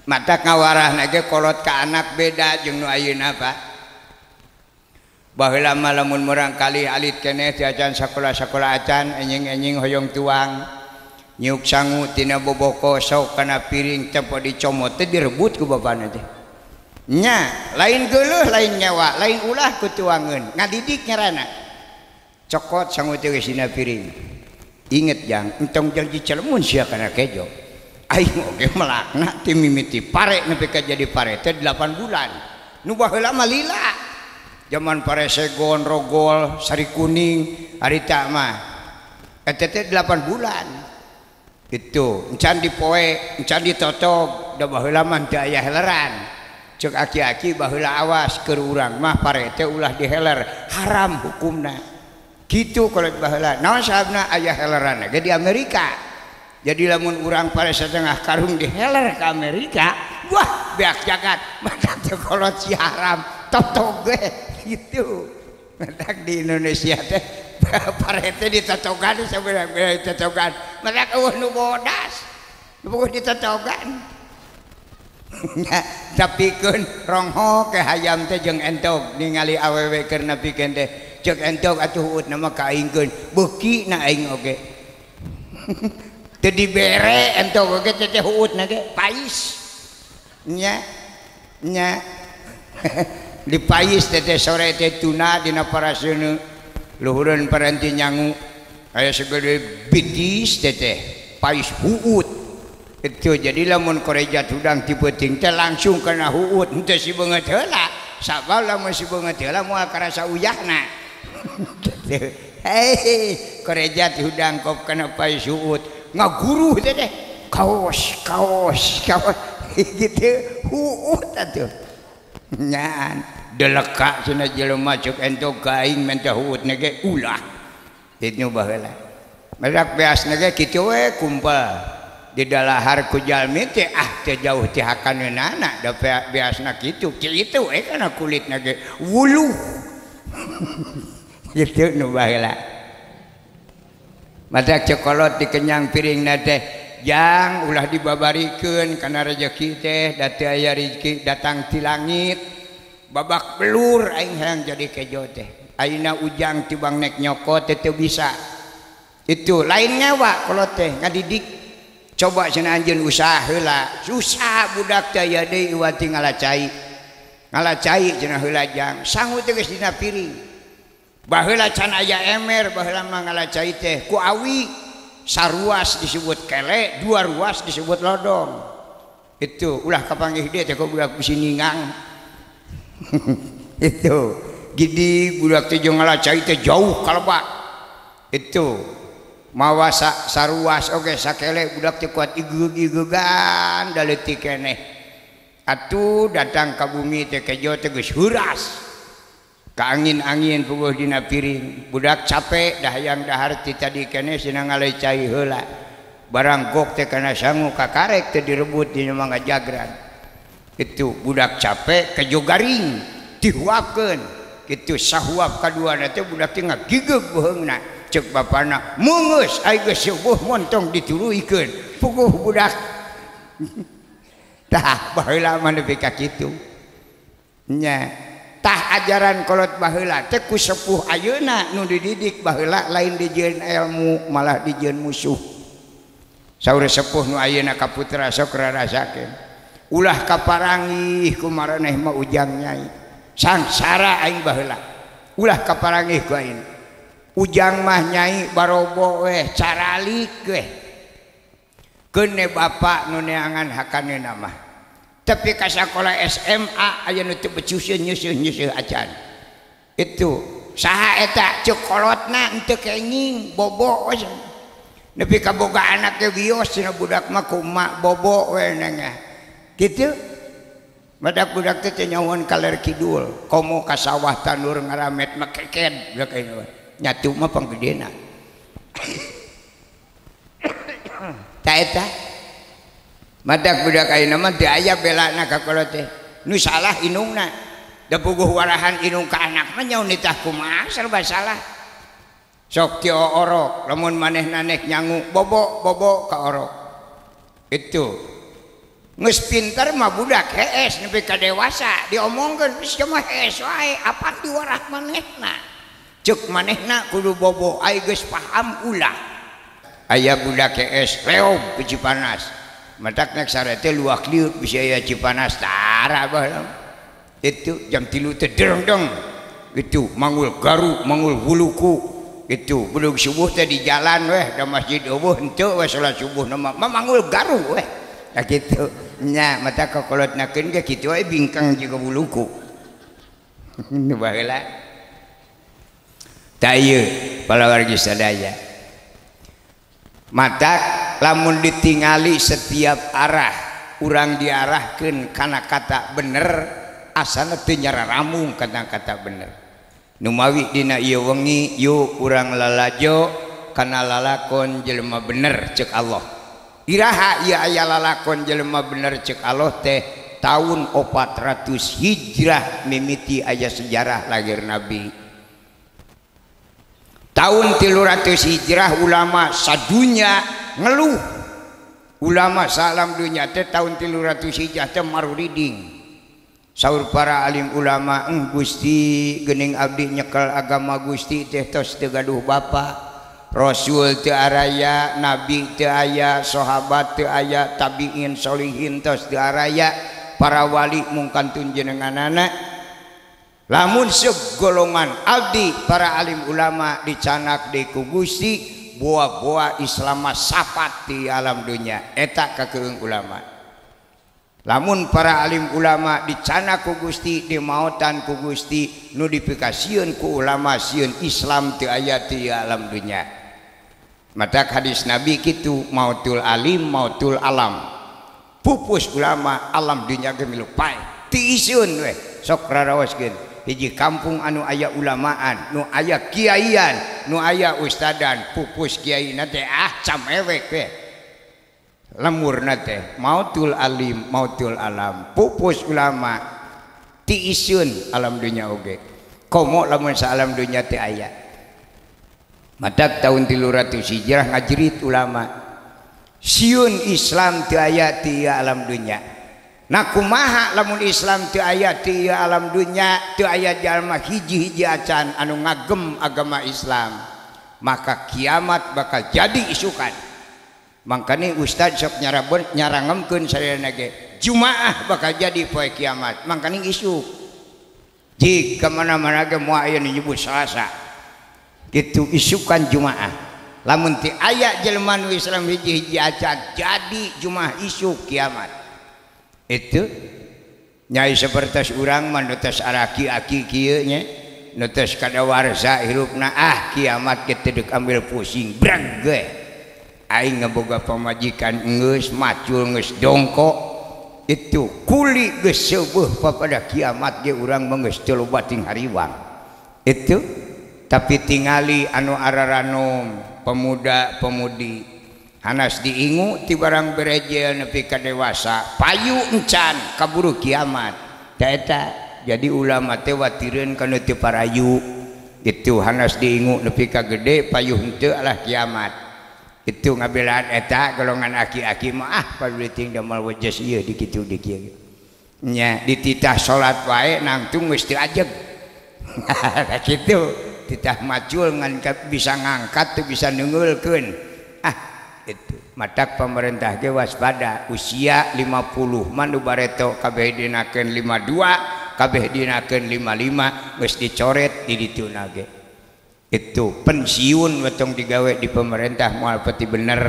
matak ngawarahna ge kolot ka anak beda jeung nu ayeuna Pak baheula mah lamun murang kali alit keneh ti acan sakola-sakola acan enjing-enjing hoyong tuang nyuk sangu tina boboko sok kana piring tempo dicomot teh direbut ku bapana teh nya lain geuleuh lain nyawa lain ulah ku tuangeun ngadidik ngaranna cokot sangu teh geus dina piring inget jang entong janji celemun sia kana kejo aing oge melakna ti mimiti pare nepi ka jadi pare teh 8 bulan nu baheula mah lila zaman pare segon rogol sari kuning harita mah eta teh 8 bulan itu encan dipoe encan ditotog da baheula mah teu aya heleran cek aki-aki baheula awas keur urang mah pare teh ulah diheler haram hukumna gitu kalau baheula naon sababna aya heleran ge di Amerika jadi lamun urang pare satengah karung diheler ke Amerika wah beak jagat mata teh kolot si haram totog ge gitu mata di Indonesia teh pare teh ditotogan sabenerna ditotogan mata eueuh nu bodas nu bodas ditotogan tapi kun rongho ke hayam teh jeung entok ningali awewe keur napikeun teh ceuk entok atuh uut nama ka aingkeun beuki na aing oge teu dibere entok oge teh uutna ge pais nya dipais teh sore teh tuna dina paraseuna luhureun paranti nyangu aya segede bitis teh pais uut itu jadi lamun korejat hudang tipe ting teh langsung kena huut henteu si beungeut heula sabab lamun si beungeut heula moal karasa uyahna hei korejat hudang kop kena pais huut ngaguru teh kaos gitu huut atuh nyaan deleka cenah jelema ceuk entok gaing men teh huutna ge ulah itu baheula madak beasna ge kitu we kumpul di dalahar ku jalmi teh teh jauh ti hakaneunana da beasna kitu kitu kana kulitna ge wuluh kitu nu baheula matak cokolot dikenyang piringna teh jang ulah dibabarikeun kana rezeki teh da teu aya rezeki datang ti langit babak belur aing hayang jadi kejo teh ayeuna ujang tibang nek nyokot teh bisa itu lain nyawa kolot teh ngadidik coba cenah anjeun usaha heula susah budak teh aya deui wati ngalacai cenah heula jang sangu teh geus dina piring baheula can aya emer baheula mah ngalacai teh ku awi saruas disebut kele 2 ruas disebut lodong itu ulah kapanggih dia teh ku budak bisi ningang itu gidi budak teh jeung ngalacai teh jauh kalebak itu mawa saruas oge sakele budak teh kuat igeugan da leutik keneh atuh datang ka bumi teh kejo teh geus heuras ka angin-angin puguh dina piring budak capek dah hayang dahar ti tadi keneh cenah ngalecai heula barang gok teh kana sangu kakarek teh direbut dina mangga jagran itu budak capek kejo garing dihuapkeun kitu sahuap kaduana teh budak teh ngagigeg beheungna cek bapana meungeus aing geus subuh montong dituluikeun puguh budak tah baheula mah nepi ka kitu nya tah ajaran kolot baheula teh ku sepuh ayeuna nu dididik baheula lain dijieun ilmu malah dijieun musuh saur sepuh nu ayeuna ka putra sok rarasakeun ulah kaparangih ku maraneh mah ujang nyai sangsara aing baheula ulah kaparangih ku aing ujang mah nyai barobo caralik kene bapak nu neangan hakanna mah tapi ka sakola SMA aya nu teu becus nyeuseun acan itu saha eta ceuk kolotna henteu kenging bobo nepi ka boga anak ge wios cenah budak mah kumaha bobo we nanya kitu madak budak teh nyawan kaler kidul komo ka sawah tanur ngaramet mah keked budak ayeuna nyatu mah panggedena ta eta madak budak ayeuna mah teu aya belana ka kolot teh nu salah inungna da puguh warahan inung ka anak mah nyaun tah kumaha serba salah sok ti orok lamun manehna nek nyangu bobo ka orok itu geus pinter mah budak hees nepi ka dewasa diomongkeun geus mah hees wae apa diwarah manehna ceuk manehna kudu bobo ai geus paham ulah aya budak hees leog ke Cipanas matak nek sare teh luak liut bisa aya Cipanas tara bae itu jam 3 teh dereng itu mangul garu mangul huluku itu belum subuh teh di jalan weh da masjid eueuh henteu we salat subuh na mangul garu weh nah kitu nya mata kokolotnakeun ge kitu we bingkang juga buluku nu baheula tah ieu palawargi sadaya mata lamun ditingali setiap arah urang diarahkeun kana kata bener asana teu nyararamung kata-kata bener nu mawi dina ieu wengi yuk urang lalajo kana lalakon jelema bener ceuk Allah iraha ieu aya lalakon jelema bener ceuk Allah teh tahun 400 hijrah mimiti aya sejarah lahir Nabi tahun 300 hijrah ulama sadunya ngeluh ulama salam dunya teh tahun 300 hijrah teh maruriding saur para alim ulama Gusti geuning abdi nyekel agama Gusti teh tos teu gaduh bapa rasul teu araya nabi teu aya sahabat teu aya tabiin solihin tos teu araya para wali mung kantun jenenganana lamun segolongan abdi para alim ulama dicanak deui ku Gusti boa-boa Islam sapat di alam dunia eta kakeung ulama lamun para alim ulama dicana ku Gusti dimautan ku Gusti nu dipikasieun ku ulama sieun Islam teu aya di alam dunia mata hadis Nabi kitu mautul alim mautul alam pupus ulama alam dunia ge milu pae tiisieun we sok raraoskeun hiji kampung anu aya ulamaan nu aya kiaian nu aya ustadan pupus kiaina teh camewek we lemurna teh mautul alim mautul alam pupus ulama ti isun alam dunia oge komo lamun sa alam dunia teh aya matak tahun 300 hijrah ngajerit ulama sieun Islam teu aya ti alam dunia nah kumaha lamun Islam teu aya ti alam dunia teu aya jalma hiji-hiji acan anu ngagem agama Islam maka kiamat bakal jadi isukan makanya Ustadz sok nyarangemkeun sadayana ge Jumaah bakal jadi poe kiamat makanya isu jika mana-mana ge moal aya nyebut Selasa gitu isukan Jumaah lamun ti aya jelema nu Islam hiji-hiji acan jadi Jumaah isu kiamat itu nyai sapertos urang mah nu tos araki-aki kieu nya nu tos kadawarsa hirupna kiamat ge teu deuk ambil pusing brag ge aing ngeboga pamajikan geus macul geus dongkok itu kuli geus seueuh pada kiamat ge urang mah geus teu loba ting hariwang itu tapi tingali anu araranom pemuda-pemudi hanas diingu ti barang bereje nepi ka dewasa payu encan kaburu kiamat ta eta jadi ulama teh watireun kana teu parayu itu hanas diingu nepi ka gede payu henteu alah kiamat itu ngabelaan eta golongan aki-aki mah paduli ting damal wajas ieu di kitu di kieu nya dititah salat wae nangtung geus teu ajeg kitu titah macul ngan bisa ngangkat teu bisa neungeulkeun itu matak pemerintah ge waspada usia 50 mah nu bareto kabeh dinakeun 52 kabeh dinakeun 55 geus dicoret di dituna ge Itu pensiun wetong digawe di pemerintah moal peti bener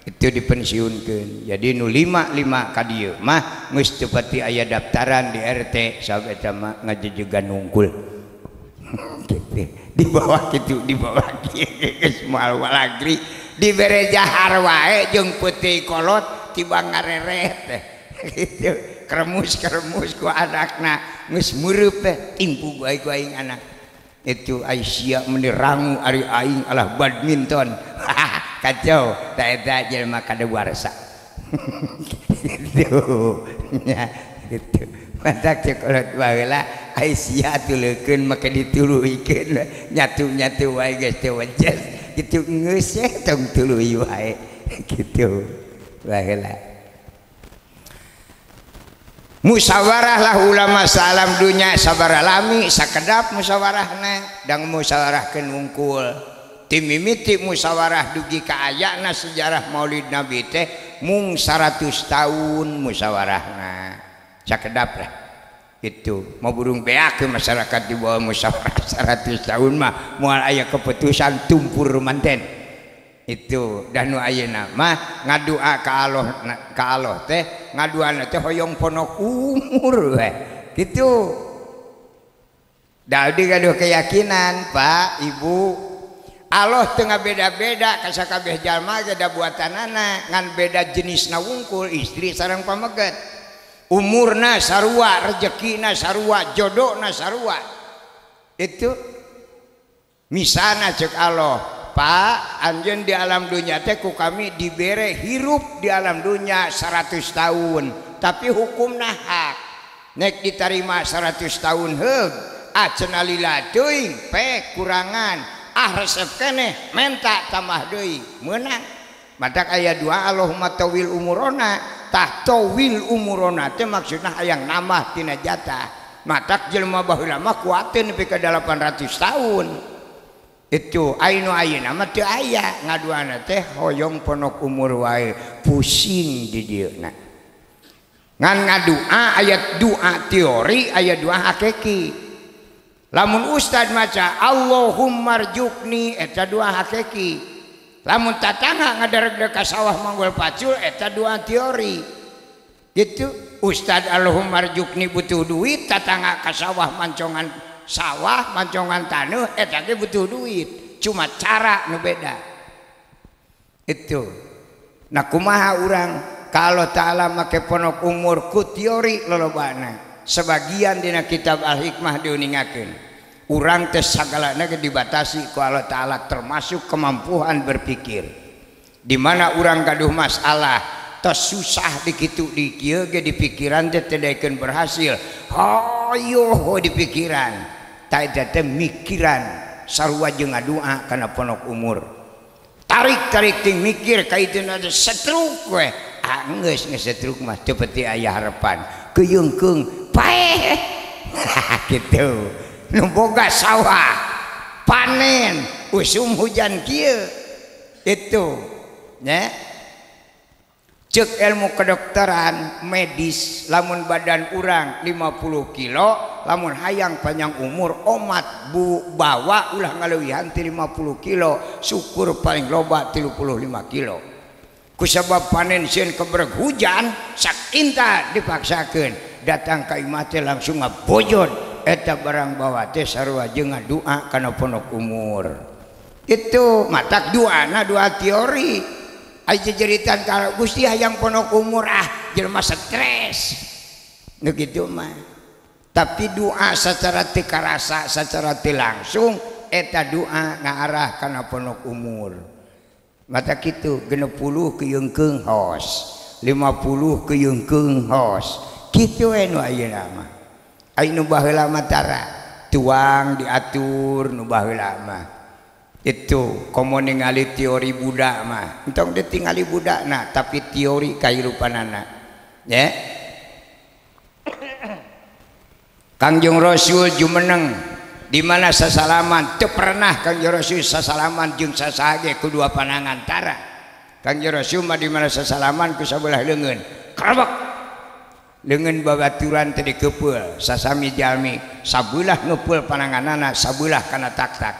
itu dipensiunkeun. Jadi nu 5 ka dieu mah geus teu pati aya daftaran di RT sabab eta mah ngajejegan nungkul. Di bawah kitu di bawah kieu geus moal walagri dibere jahar wae jeung peuting kolot tiba ngareret teh. Kitu kremus-kremus ku anakna geus meureub teh timpu ku aing anak. Itu Aisyah menirangu ari aing alah badminton. Kacau tak eta jelema kadawarsa. Gitu nya gitu matak cekolot baheula Aisyah tuleukeun make dituluikeun nyatu-nyatu wae geus teu wejes kitu geus tong tuluy wae kitu baheula. Musyawarah lah ulama salam dunya sabaraha lami sakedap musyawarahna dang musyawarahkeun wungkul. Ti mimiti musyawarah dugi ka ayana sejarah Maulid Nabi teh mung 100 tahun musyawarahna. Sakedap lah. Itu mau burung beak ke masyarakat di bawah musyawarah 100 tahun mah moal aya keputusan tumpur manten. Itu dan nu ayeuna mah ngadua ka Allah teh ngaduana teh hoyong ponok umur we. Kitu. Daudi gaduh keyakinan Pak Ibu Allah tengah beda-beda ka sakabeh jalma ge da buatanana ngan beda jenisna wungkul istri sareng pameget umurna sarua rezekina sarua jodohna sarua itu misalna cek Allah Pak anjeun di alam dunia teh ku kami dibere hirup di alam dunia 100 tahun tapi hukumna hak nek ditarima 100 tahun heug acenah lila teuing pe kurangan resep keneh menta tambah deui meunang matak aya dua Allahumma tawil umurona tah tawil umurona teh maksudna hayang nambah tina jatah matak jelema baheula mah kuateun nepi ka 800 tahun itu ainu ayeuna mah teu aya ngaduana teh hoyong ponok umur wae pusing di dieuna ngan ngadua aya doa teori aya doa hakiki. Lamun ustad maca Allahumma rjukni eta doa hakiki. Lamun tatangga ngadareg ka sawah manggul pacul eta doa teori. Gitu ustad Allahumma rjukni butuh duit tatangga ka sawah mancongan sawah mancongan taneuh eta ge butuh duit. Cuma cara nu beda. Itu. Nah kumaha urang kalau ta'ala make ponok umur ku teori lolobana. Sebagian dina kitab Al-Hikmah diuningakeun urang teh sagalana dibatasi ku Allah Ta'ala termasuk kemampuan berpikir di mana urang gaduh masalah tos susah dikitu di kieu ge di pikiran teh teu berhasil hayo di pikiran ta eta teh mikiran sarua jeung ngadua kana ponok umur tarik ting mikir kaituna setruk we geus setruk mah teu peuti aya harapan keyeungkeung paeh gitu nu boga sawah panen usum hujan kieu itu nya cek ilmu kedokteran medis lamun badan urang 50 kilo lamun hayang panjang umur omat bawa ulah ngaleuwihan ti 50 kilo syukur paling loba 35 kilo kusabab panen sieun kebreg hujan sakinta dipaksakeun datang ka imah teh langsung ngabojot eta barang bawa teh sarua jeung ngadua kana ponok umur itu matak duana dua teori aya jeritan kalau Gusti hayang ponok umur jelema stres nu kitu mah tapi doa secara teu karasa secara teu langsung eta doa ngaarah kana ponok umur mata kitu 60 keyeungkeung hos 50 keyeungkeung hos kitu we nu ayeuna mah ai nu baheula mah tara tuang diatur nu baheula mah itu komo ningali teori budak mah entong ditingali budakna tapi teori kahirupanana ya Kangjeng Rasul jumeneng di mana sasalaman teu pernah Kangjeng Rasul sasalaman jeung sasage kedua panangan tara Kangjeng Rasul mah di mana sasalaman ku sabelah leungeun krabak leungeun babaturan teh dikepeul sasami jalmi sabelah ngepeul pananganana sabelah kana tak-tak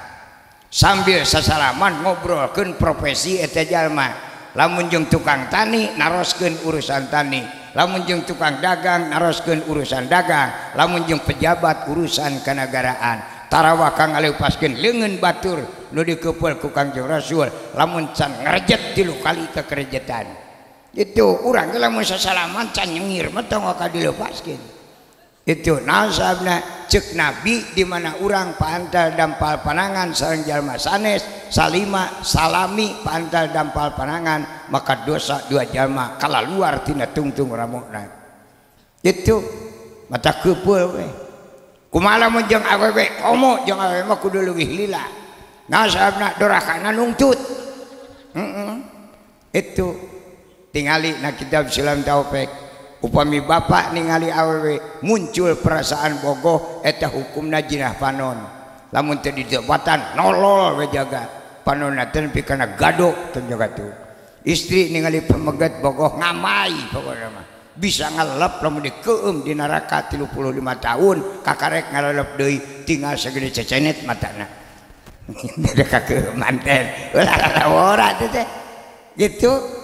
sambil sasalaman ngobrolkeun profesi eta jalma. Lamun jeung tukang tani naroskeun urusan tani, lamun jeung tukang dagang naroskeun urusan dagang, lamun jeung pejabat urusan kenegaraan. Tarawa kang ngaleupaskeun leungeun batur nu dikeupel ku Kangjeng Rasul lamun can ngarejet 3 kali ke kerejetan. Itu urang ge lamun sasalaman can nyengir mah tong ka dileupaskeun. Itu nasabna ceuk Nabi di mana urang paantal dampal panangan sareng jalma sanes salima salami paantal dampal panangan maka dosa 2 jalma kalaluar tina tungtung ramukna. Itu mata keupel we. Kumaha mun jeung awewe komo jeung awewe mah kudu leuwih lila. Nasabna dorakana nungtut. Itu tingali na kitab Silam Taufik. Upami bapak ningali awewe muncul perasaan bogoh eta hukumna jinah panon. Lamun teu ditebatan nolol we jaga. Panonna teh pikana gadok teh jaga tuh. Istri ningali pemegat bogoh ngamai pokona mah. Bisa ngalelep lamun dikeueum di neraka 35 tahun kakarek ngalelep deui tinggal segede cecenet matana. Da kakeueum manten. Ulah ora teh. Gitu.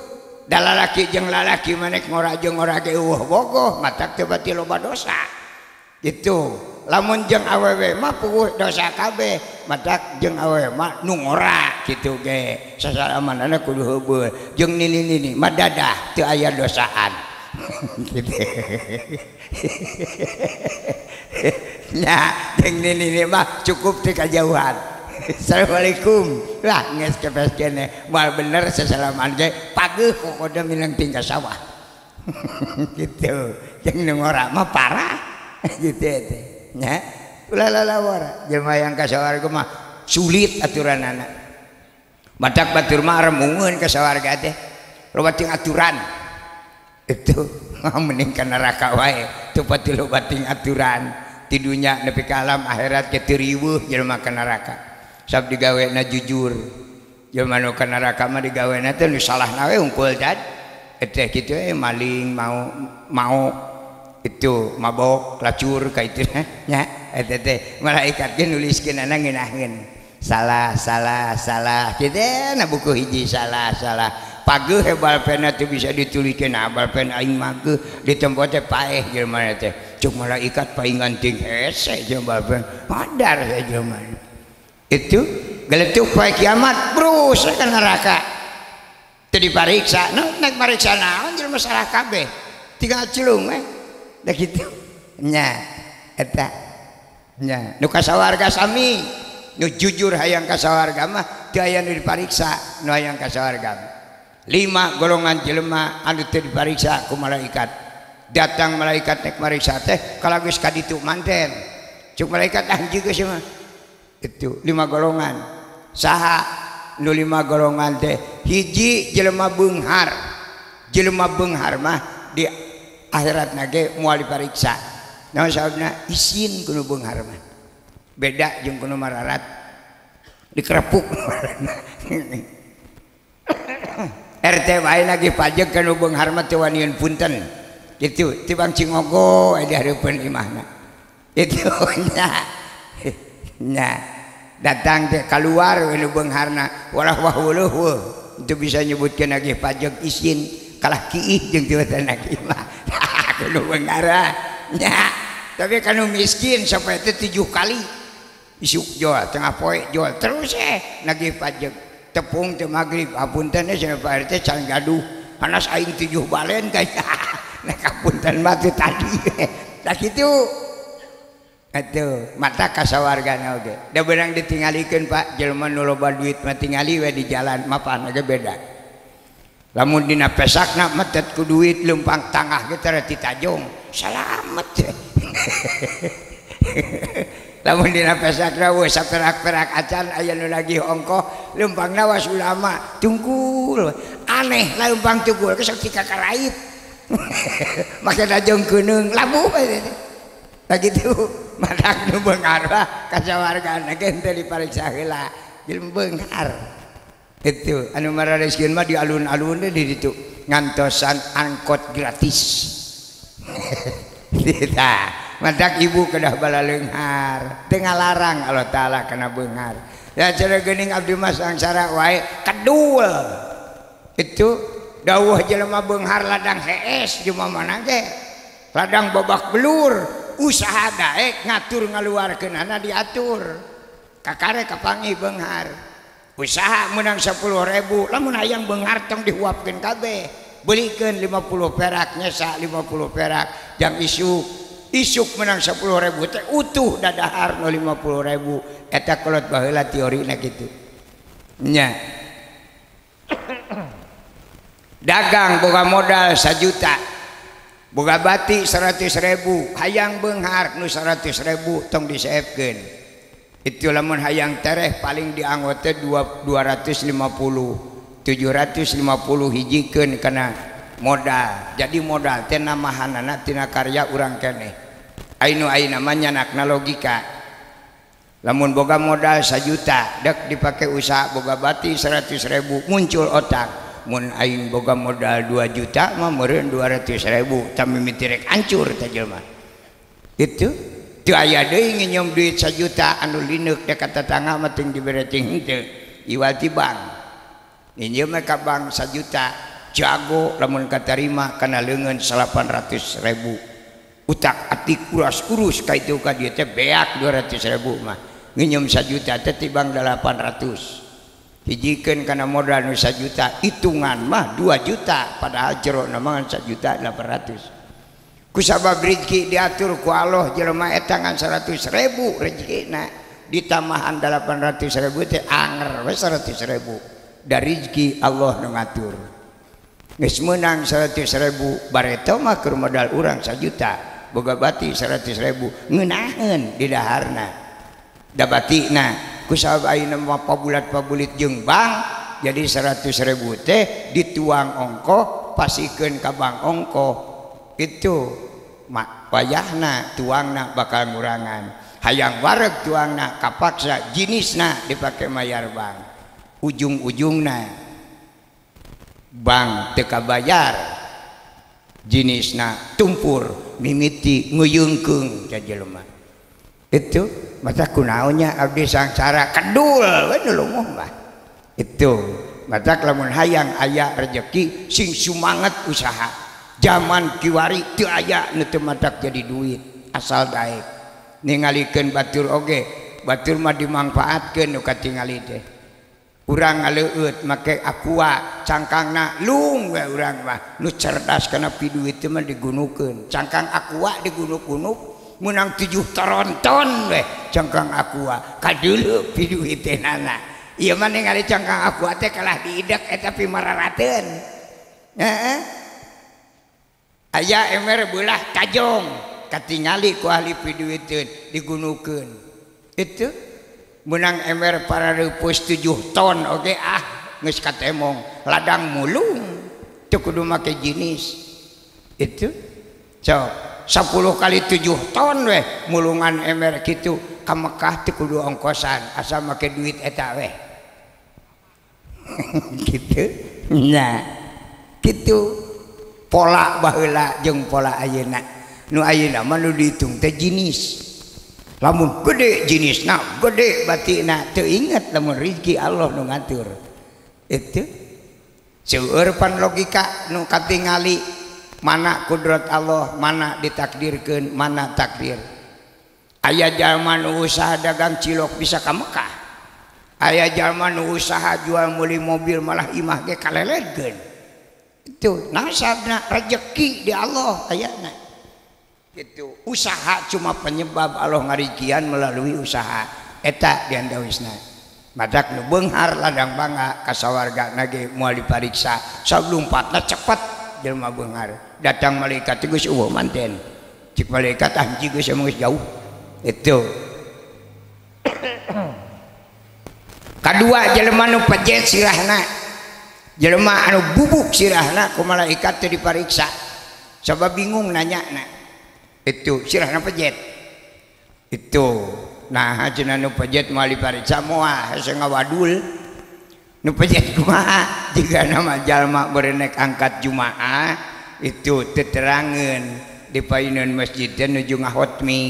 Da lalaki jeung lalaki manek ngora jeung ngora ge eueuh bogoh matak teu bati loba dosa. Gitu. Lamun jeung awewe mah puguh dosa kabeh, matak jeung awewe mah nu ngora kitu ge. Sasalamanana kudu heubeul. Jeung nini-nini mah dadah teu aya dosaan. Gitu. Nah, jeung nini mah cukup teh kajauhan. Assalamualaikum. Lah geus kepes keneh. Moal bener sasalaman ge pageuh kokoda minang tinggal sawah. Gitu. Jeung nu ngora mah parah. Gitu teh. Nya. Ulah wara. Jemaah yang ka sawarga mah sulit aturanana. Matak batur mah remungeun ka sawarga teh. Loba ting aturan. Itu mending ka neraka wae teu pati loba ting aturan ti dunya nepi ka alam akhirat ke teu riweuh jelema ka neraka sab digawena jujur jelema nu ka neraka mah digawena teh nu salahna we unggul dad eta kitu maling mau itu mabok lacur ka itu nya eta teh malaikat ge nuliskeunana ngeunahkeun salah kitu na buku hiji salah pageuh hebal pena teu bisa ditulikeun abal pen aing mah geuh di tempat teh paeh jelema teh cuk malaikat paingan ting hese jelema pen padar jelema itu geletuk poe kiamat brus ka neraka teu dipariksa naik pariksa naon jelema salah kabeh tinggal culung we da kitu nya eta nya nu kasawarga sami nu jujur hayang kasawarga mah teu aya nu dipariksa nu hayang kasawarga 5 golongan jelema anu teu dipariksa ku malaikat. Datang malaikat nek mariksa teh kalau geus ka ditu manten. Cuk malaikat anjeun geus mah. Itu 5 golongan. Saha nu 5 golongan teh? Hiji jelema beunghar. Jelema beunghar mah di akhiratna ge moal dipariksa. Naon sababna? Isin ku nu beunghar mah. Beda jeung ku nu mararat. Dikerepuk. RT wae lagi pajak ka nu beunghar mah teu waniun punten. Kitu tibang cingogo aya di hareupeun imahna. Itu nya datang teh keluar we nu beungharna walah wahuluh itu bisa nyebutkeun lagi pajak isin kalah kiih jeung teu nagi mah. Nu beunghara nya tapi kanu miskin sampai teh 7 kali isuk jual tengah poe jual terus nagih pajak tepung teu magrib apunten cenah Pak RT can gaduh panas aing 7 balen kaya nek apunten mah teh tadi da kitu atuh mata kasawargana oge da beurang ditingalikeun Pak jelema nu loba duit mah tingali we di jalan mapana ge beda lamun dina pesakna metet ku duit leumpang tangah ge tara titajong salamet lamun dina pesakna we saperak-perak acan aya nu lagi ongkoh leumpangna was ulama tungkul aneh leumpang tungkul ke sakti kakarait make dajong keunung labuh tah kitu madak nu beunghar kasawargana ge teu dipariksa heula jelema beunghar itu anu marareskeun mah di alun-alun di ditu ngantosan angkot gratis tah madak ibu kedah bala leunghar teu ngalarang Allah taala kana beunghar Ya cara geuning abdi mah sangsara wae kedul. Itu dawuh jelema beunghar ladang hees cuma mana ge. Ladang babak belur usaha daek ngatur ngaluarkeunana diatur. Kakare kapangi beunghar. Usaha menang 10.000 lamun hayang beunghar tong dihuapkeun kabeh. Belikeun 50 perak nyesa 50 perak jang isuk menang 10.000 teh utuh dadahar 50.000 eta kolot baheula teorina kitu nya. Dagang boga modal 1 juta boga bati 100.000 hayang beunghar nu 100.000 tong diseepkeun itu lamun hayang tereh paling dianggo teh 250 750 hijikeun kana modal. Jadi modal teh namahanana tina karya urang keneh. Ainu namanya nakna logika. Lamun boga modal 1 juta dek dipake usaha boga bati 100.000 muncul otak. Mun aing boga modal 2 juta mah meureun 200.000 tah mimiti rek hancur teh jelema. Itu teu aya deui nginjem duit 1 juta anu lineuk dekat tetangga mah teu dibere ting henteu. Iwal ti bank. Ninjem ka bank 1 juta jago lamun katarima kana leungeun 800.000 utak atik urus ka itu ka dieu teh beak 200.000 mah nginjem 1 juta teh ti bank 800 hijikeun kana modal nu 1 juta hitungan mah 2 juta padahal jero mah 1 juta 800 kusabab rezeki diatur ku Allah jelema eta ngan 100.000 rezekina ditamahan 800.000 teh anger we 100.000 dari rezeki Allah nu ngatur. Geus meunang 100.000 bareto mah keur modal urang 1 juta, boga bati 100.000 ngeunaheun di daharna. Da batina kusabab ayeuna mah pabulat-pabulit jeung bank jadi 100.000 teh dituang ongkoh pasikeun ka bank ongkoh. Itu mak wayahna tuangna bakal ngurangan. Hayang wareg tuangna kapaksa jinisna dipake mayar bank. Ujung-ujungna bank teu kabayar jinisna tumpur mimiti nguyeungkeung ka jelema. Itu mata kunaonnya abdi sangsara kedul we nu lumuh mah. Itu mata lamun hayang aya rezeki sing sumanget usaha. Zaman kiwari teu aya nu teu madak jadi duit asal daek. Ningalikeun batur oge, batur mah dimanfaatkeun nu katingali teh. Urang ngaleueut make aqua cangkangna lung we urang mah nu cerdas kana pidu itu mah digunukeun cangkang aqua digunuk-gunuk menang 7 toronton we cangkang aqua kadeuleu pidu teh nana ieu mah ningali cangkang aqua teh kalah diidek eta pimararateun heeh aya emer beulah tajong katingali ku ahli pidu itu digunukeun itu menang emer para reupus 7 ton oke geus katemong ladang mulung teu kudu make jinis itu so 10 kali 7 ton we mulungan emer kitu ka Mekah teu kudu ongkosan asal make duit eta we kitu nya kitu pola baheula jeung pola ayeuna nu ayeuna mah nu dihitung teh jinis. Lamun gede jinisna gede batina teu inget lamun rezeki Allah nu ngatur itu seueur pan logika nu katingali mana kudrat Allah mana ditakdirkeun mana takdir. Aya jalma nu usaha dagang cilok bisa ka Mekah, aya jalma nu usaha jual meuli mobil malah imah ge kaleledkeun itu nasabna rezeki di Allah ayana. Gitu. Usaha cuma penyebab Allah ngarikian melalui usaha eta diandawisna madak nu beunghar ladang bangga kasawargana ge moal dipariksa salumpatna cepet jelema beunghar datang malaikat geus eueuh manten cik malaikat anjing geus geus jauh itu kadua jelema nu pejet sirahna jelema anu bubuk sirahna ku malaikat teh dipariksa sabab bingung nanyana itu sirahna pejet itu nah cenah nu pejet moal dipariksa moal hese ngawadul nu pejet kumaha jika nama jalma berenek angkat jumaah itu teterangeun di paeunan masjid teh nuju ngahotmi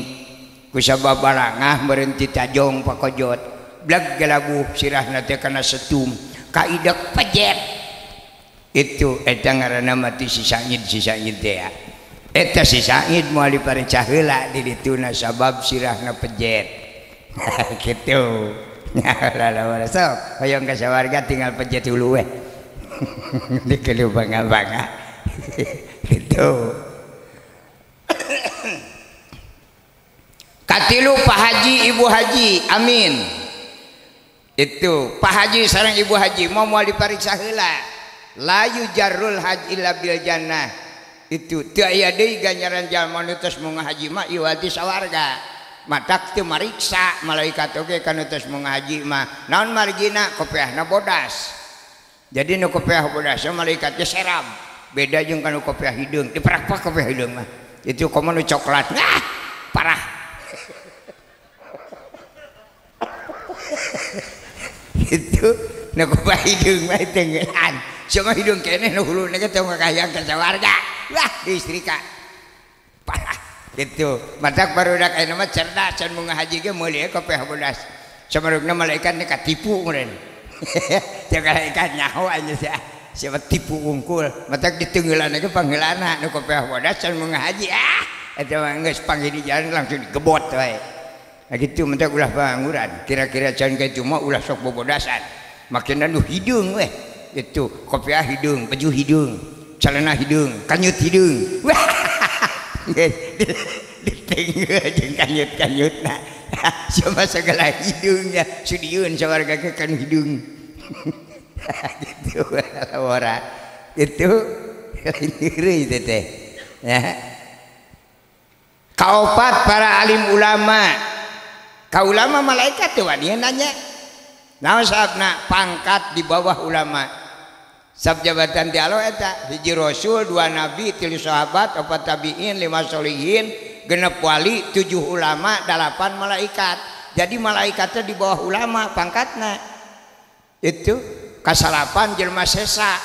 kusabab barangah berhenti tajong pakojot blag galabu sirahna teh kana setum kaidak pejet itu eta ngaranna mati si Said teh ya. Eta si Said moal diparecah heula di dituna sabab sirahna pejet kitu lah sok hoyong ka sawarga tinggal pejet hulu we di kelu bangga gitu. Katilu Pak Haji Ibu Haji amin itu Pak Haji sareng Ibu Haji mau dipariksa heula la yujarrul haji illa bil jannah itu teu aya deui ganjaran jalma nu tos munggah haji mah ieu hati sawarga matak teu mariksa malaikat oge kana tos munggah haji mah naon margina kopiahna bodas jadi nu kopiah bodas malaikat teh serab beda jeung kana kopiah hideung diperak-perak kopiah hideung mah itu komo nu coklat nah parah itu nu kopiah hideung mah tenggelan sama hidung kene nu huluna ge teu ngakayang ka sawarga wah diistrika parah gitu matak barudak ayeuna mah cerdas can munggah haji ge meuli kopiah bodas samarugna malaikat teh katipu meureun teh malaikat nyaho anya siapa tipu unggul matak diteungeulan ge pangheulana nu kopiah bodas can munggah haji eta mah geus panggih di jalan langsung digebot wae nah gitu matak ulah panganguran kira-kira can kitu mah ulah sok bobodasan makin nu hideung weh itu kopiah hidung baju hidung celana hidung kanyut hidung wah ditengah jeung kanyut-kanyutna sama segala hidungnya sudiun sawarga ke kan hidung gitu ora itu ini teh ya kaopat para alim ulama kaulama malaikat tuh dia nanya naon sabna pangkat di bawah ulama sab jabatan di Allah eta hiji rasul dua nabi tilu sahabat opat tabiin lima solihin genep wali 7 ulama 8 malaikat jadi malaikatnya di bawah ulama pangkatna itu kasalapan jelma sesa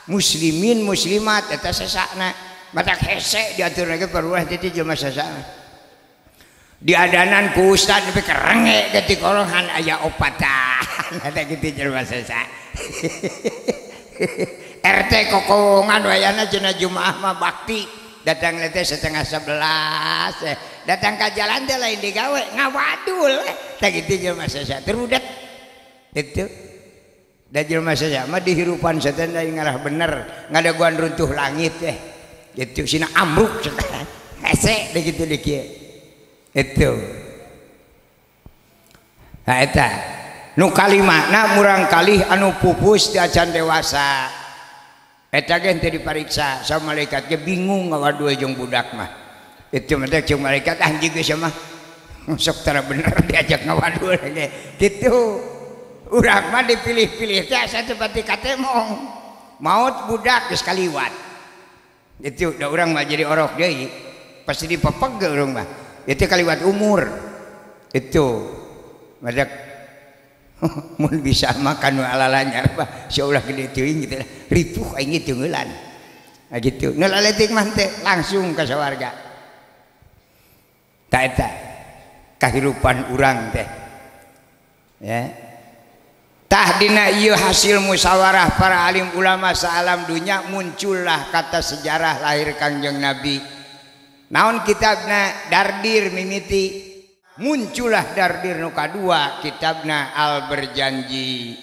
muslimin muslimat eta sesana matak hese diatur lagi perluah jadi jelma sesa diadanan ku ustad tapi kerenge ketik kolongan aya opatan ada gitu jelma sesa RT kokongan wayana cenah Jumaah mah bakti datang teh 10:30 datang ke jalan teh lain digawe ngawadul teh kitu jelema sesa terudet itu da jelema sesa mah dihirupan setan da ngarah bener ngadaguan runtuh langit teh gitu sina amruk hese da kitu di kieu itu nah eta nu kalimana murang kalih anu pupus di acan dewasa eta ge teu dipariksa sama malaikat ge bingung ngawadul jeung budak mah itu mah jeung malaikat anjing geus mah sok tara bener diajak ngawadul ge kitu urang mah dipilih-pilih teh asa teu pati katemong maut budak geus kaliwat itu da urang mah jadi orok deui pasti dipepeg ge urang mah itu kaliwat umur itu madak mun bisa makan alalanya apa seolah gede teuing gitu ripuh aing teungeulan nah gitu nu laletik mah teh langsung ka sawarga ta eta kahirupan urang teh ya tah dina ieu hasil musyawarah para alim ulama saalam dunya muncullah kata sejarah lahir Kangjeng Nabi naon kitabna Dardir mimiti muncullah Dardir nu kadua kitabna Al Berjanji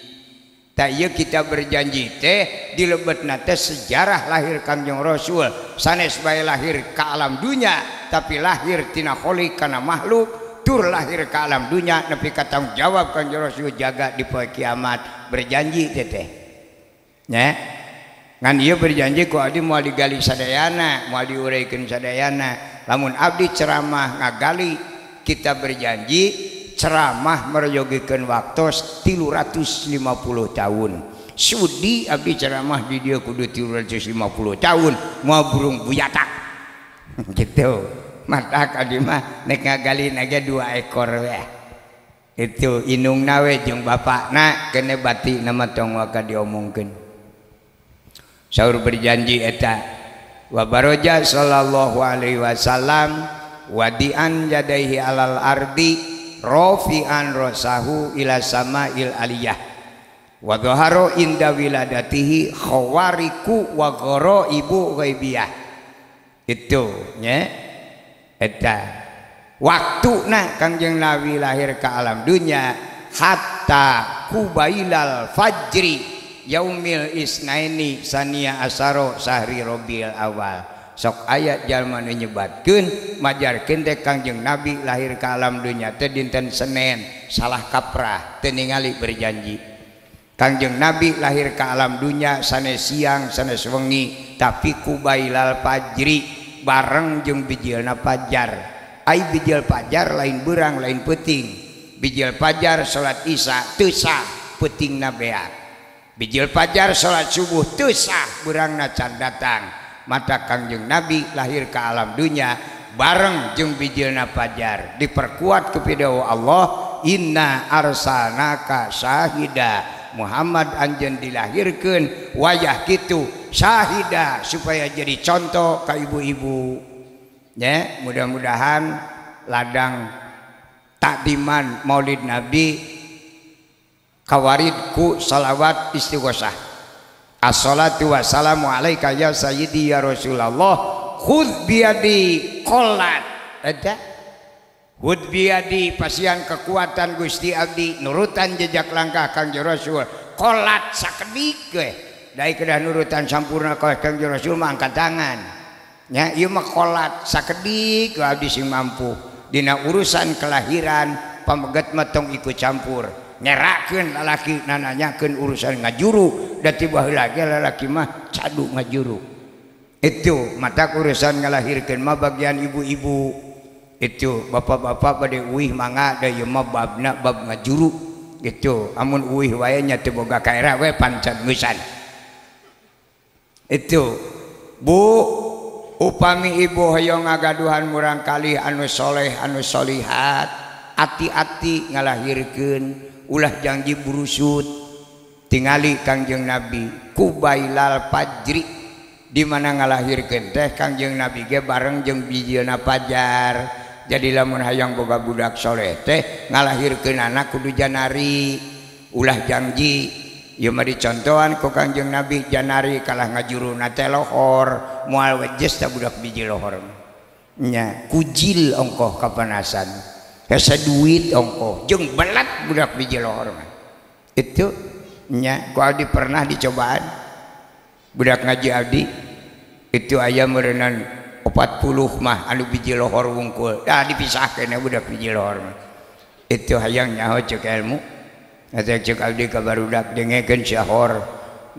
tak ieu kitab berjanji teh dilebetna teh sejarah lahir Kangjeng Rasul sanes bae lahir ka alam dunya tapi lahir tina kholik kana makhluk tur lahir ka alam dunya nepi ka tanggung jawab Kangjeng Rasul jaga di poe kiamat berjanji teh nya ngan ieu berjanji ku abdi moal digali sadayana moal diuraykeun sadayana lamun abdi ceramah ngagali kita berjanji ceramah merayogikeun waktos 350 tahun sudi abdi ceramah di dia kudu 350 tahun mau burung buyatak gitu matak abdi mah nek ngagali naga 2 ekor we itu inungna we jeung bapakna kene bati nama tong waka diomongkeun saur berjanji eta wa baraja sallallahu alaihi wasallam wadi'an jadaihi alal ardi rafi'an rasahu ila sama'il aliyah wa dhahara inda wiladatihi khawariku wa ghoraibu ghaibiyah. Itu nya eta waktuna Kangjeng Nabi lahir ke alam dunia hatta kubailal fajri yaumil isnaini sania asaro sahri Rabiul Awal. Sok ayat jalma nu nyebatkeun majarkeun teh Kangjeng Nabi lahir ke alam dunia teh dinten Senin salah kaprah teu ningali berjanji. Kangjeng Nabi lahir ke alam dunia sanes siang sanes wengi tapi kubailal fajri bareng jeung bijilna fajar. Ai bijil fajar lain beurang lain peuting. Bijil fajar salat isya teu sah peutingna beak. Bijil fajar salat subuh teu sah beurangna can datang. Mata Kangjeng Nabi lahir ke alam dunia bareng jeung bijilna fajar diperkuat ku pidawuh Allah inna arsalnaka syahida. Muhammad anjeun dilahirkeun wayah kitu syahida supaya jadi contoh ka ibu-ibu ya. Mudah-mudahan ladang takdiman Maulid Nabi kawaridku salawat istighosah as-salatu wassalamu alaika ya sayyidi ya Rasulullah khudh biyadi qolat ada hud biyadi pasian kekuatan Gusti Abdi nurutan jejak langkah Kangjeng Rasul qolat sakedik we dai kedah nurutan sampurna ka Kangjeng Rasul mah angkat tangan nya ieu mah qolat sakedik abdi sing mampu dina urusan kelahiran pameget mah tong ikut campur nyerakeun lalaki nananyakeun urusan ngajuru da tiba heula ge lalaki mah cadu ngajuru. Itu mata urusan ngalahirkeun mah bagian ibu-ibu. Itu bapak-bapak bade uih mangga da ieu mah babna bab ngajuru gitu. Amun uih wae nya teu boga kaera we pancan ngeusan. Itu Bu upami ibu hoyong ngagaduhan murang kali anu soleh anu solihat hati-hati ngalahirkeun ulah janji burusut tingali Kangjeng Nabi kubailal fajri di mana ngalahirkeun teh Kangjeng Nabi ge bareng jeung bijilna fajar. Jadi lamun hayang boga budak soleh teh ngalahirkeun anak kudu janari ulah janji ieu mah dicontohan ku Kangjeng Nabi janari kalah ngajuruna teh lohor moal wejes ta budak biji lohor nya kujil ongkoh kapanasan hese duit ongkoh jeung belat budak biji lohor mah itu nya ku abdi pernah dicobaan budak ngaji abdi itu aya meureunana 40 mah anu biji lohor wungkul dah dipisahkeun budak biji lohor mah itu hayang nyaho ceuk ilmu atuh ceuk abdi ka barudak dengekeun syahor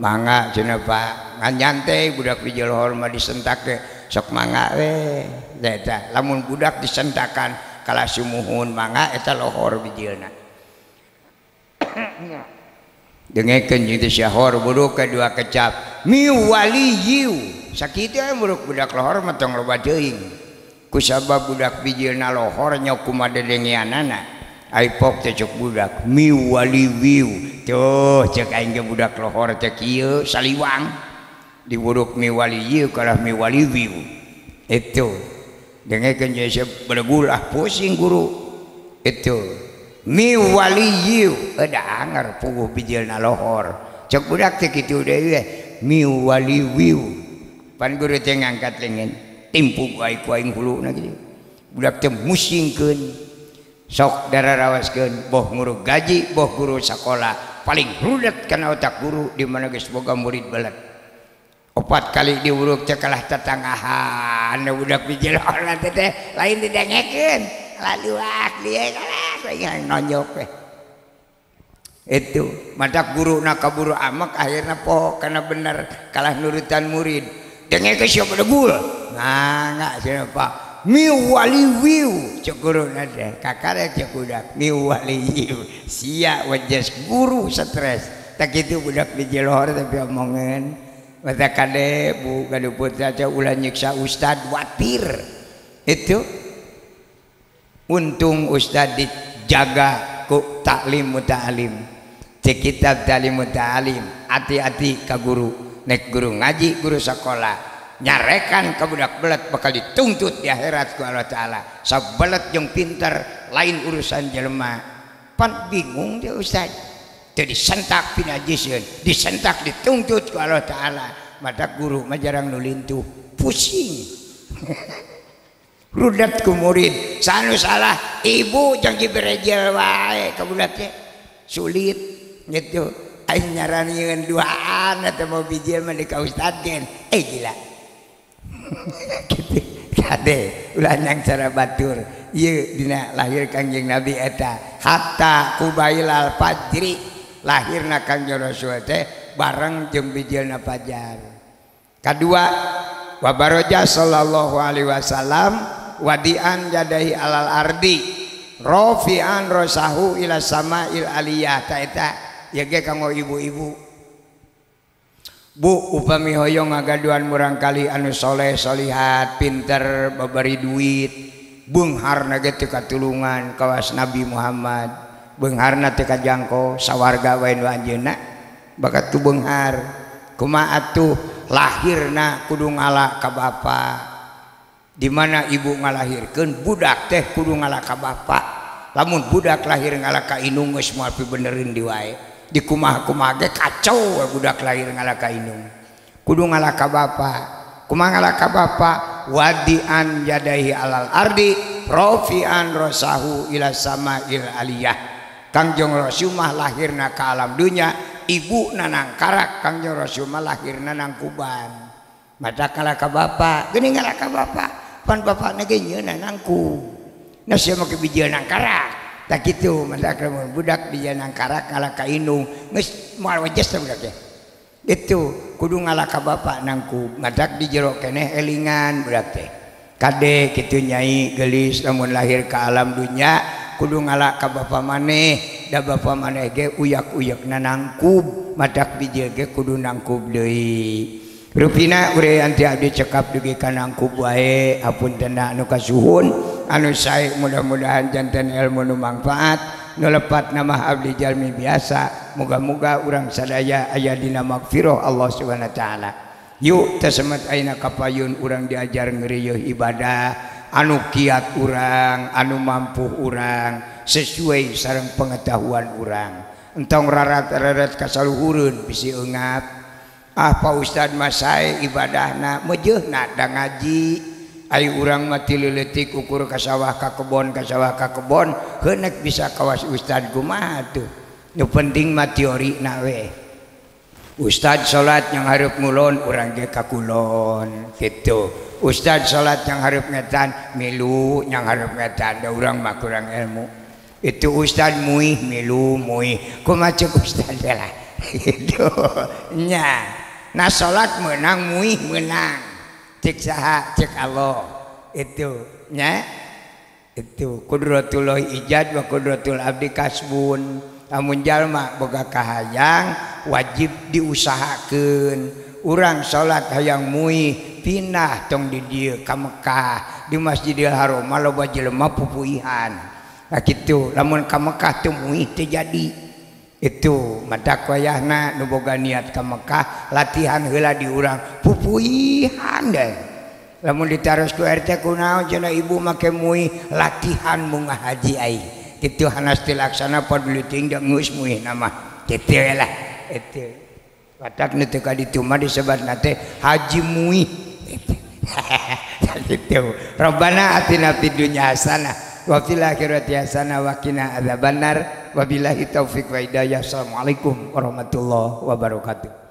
mangga cenah Pak ngan nyantai budak biji lohor mah disentak teh sok mangga we eta lamun budak disentakan kalah sumuhun mangga eta lohor bijilna dengekeun jeung syahor buruk kedua kecap mi waliyu sakitu buruk budak lohor mah tong loba teuing kusabab budak bijilna lohor nya kumaha dedengeanana ai pok teh cuk budak mi waliyu tuh ceuk aing ge budak lohor teh kieu saliwang diburuk mi waliyu kalah mi waliyu itu dengekeun jeung beregulah pusing guru itu mi waliyu ada anger puguh bijilna lohor cek budak teh kitu deui mi waliyu pan guru teh ngangkat lengan timpu bae ku aing huluna kitu budak teh musingkeun sok dararawaskeun boh guru gaji boh guru sakola paling rudet kana otak guru di mana geus boga murid belet 4 kali diuruk teh kalah tetanggahan budak bijil lohor teh lain didengekeun lalu dia kalah nonjok itu mata guru nak kaburu amak akhirnya po karena benar kalah nurutan murid dengan ke siapa degul nggak siapa mi waliyu cek guru nade kakak cek budak mi waliyu sia wajas guru stres tak itu budak biji lohor tapi omongan mata kade bu gadu putra cek ulah nyiksa ustad watir itu untung ustad dijaga ku taklim muta'alim cek kitab taklim muta'alim hati-hati ka guru nek guru ngaji guru sekolah nyarekan ke budak belet bakal dituntut di akhirat ku Allah Ta'ala sabelet jeung pinter lain urusan jelema pan bingung dia Ustaz teu disentak pinajisieun disentak dituntut ku Allah taala mata guru mah jarang nu lintuh pusing rudat ku murid sanu salah ibu jeung diberejel wae ka budak teh sulit gitu aing nyaranieun duaan eta mau bijil mah di ka ustad gen gila gitu kade ulah nyang cara batur ieu dina lahir Kangjeng Nabi eta hatta kubailal fajri lahirna Kangjeng Rasul teh bareng jeung bijilna fajar kadua wa baraja sallallahu alaihi wasallam wadian jadahi alal ardi rafi'an rasahu ila sama'il aliyah ta eta ya ge kanggo ibu-ibu bu upami hoyong ngagaduan murang kali anu soleh solihat pinter babari duit beungharna ge teu katulungan kawas Nabi Muhammad beungharna teu kajangko sawarga wae nu anjeunna bakat tu beunghar kumaha atuh lahirna kudu ngala ka bapa di mana ibu ngalahirkeun budak teh kudu ngala ka bapa lamun budak lahir ngala ka indung geus moal pibenerin di wae di kumaha-kumaha ge kacau budak lahir ngala ka indung kudu ngala ka bapa kumaha ngala ka bapa wadian yadahi alal ardi rafi'an rasahu ila sama'il aliyah Kangjeng Rasul mah lahirna ka alam dunya ibu nanang karak Kangjeng Rasul mah lahirna nang kuban mata ngala ka bapa geuning ngala ka bapa pan bapana ge nyeuna nangku nasi mah kebijian nang karak tak gitu mata lamun budak di nang karak ngala ka indung geus moal wajes budak teh itu kudu ngala ka bapa nangku madak di jero keneh elingan budak teh kade kitu nyai geulis lamun lahir ka alam dunya kudu ngala ka bapa maneh da bapa maneh ge uyak-uyakna nangkub madak bijil ge kudu nangkub deui rupina urang anti abdi cekap dugi ka nangkub wae hapuntenna anu kasuhun anu sae mudah-mudahan janten ilmu nu manfaat nu lepat nama abdi jalmi biasa moga-moga urang sadaya aya dina magfirah Allah Subhanahu wa taala yuk tasemet ayeuna kapayun urang diajar ngeureuyeuh ibadah anu kiat urang anu mampu urang sesuai sareng pengetahuan urang entong rarat-rarat kasaluhureun bisi eungap Pak Ustad masai ibadahna meujeuna da ngaji ai urang mah ti leuletik ukur ka sawah ka kebon heuneuk bisa kawas ustad kumaha tuh nu penting mah teorina we ustad salat yang hareup ngulon urang ge kakulon kitu ustad salat yang hareup ngetan milu yang hareup ngetan da urang mah kurang ilmu itu ustad muih milu muih kumaha ceuk ustad lah itu nya nah salat menang muih menang cek saha cek Allah itu nya itu qudratullah ijad wa qudratul abdi kasbun lamun jalma boga kahayang wajib diusahakeun urang salat hayang muih pindah tong di dieu ka Mekah di Masjidil Haram loba jelema pupuihan nah kitu lamun ka Mekah teu muih teu jadi itu madak wayahna nu boga niat ka Mekah latihan heula di urang pupuihan deh lamun ditaros ku RT kunaon cenah ibu make muih latihan munggah haji ai kitu hanas tilaksana paduli ting da geus muih nama kitu lah itu madak nu teu ka ditu mah disebutna teh haji muih kitu Rabbana atina fid dunya hasanah wa fil akhirati hasanah wa qina adzabannar wabillahi taufik wa hidayah. Assalamualaikum warahmatullahi wabarakatuh.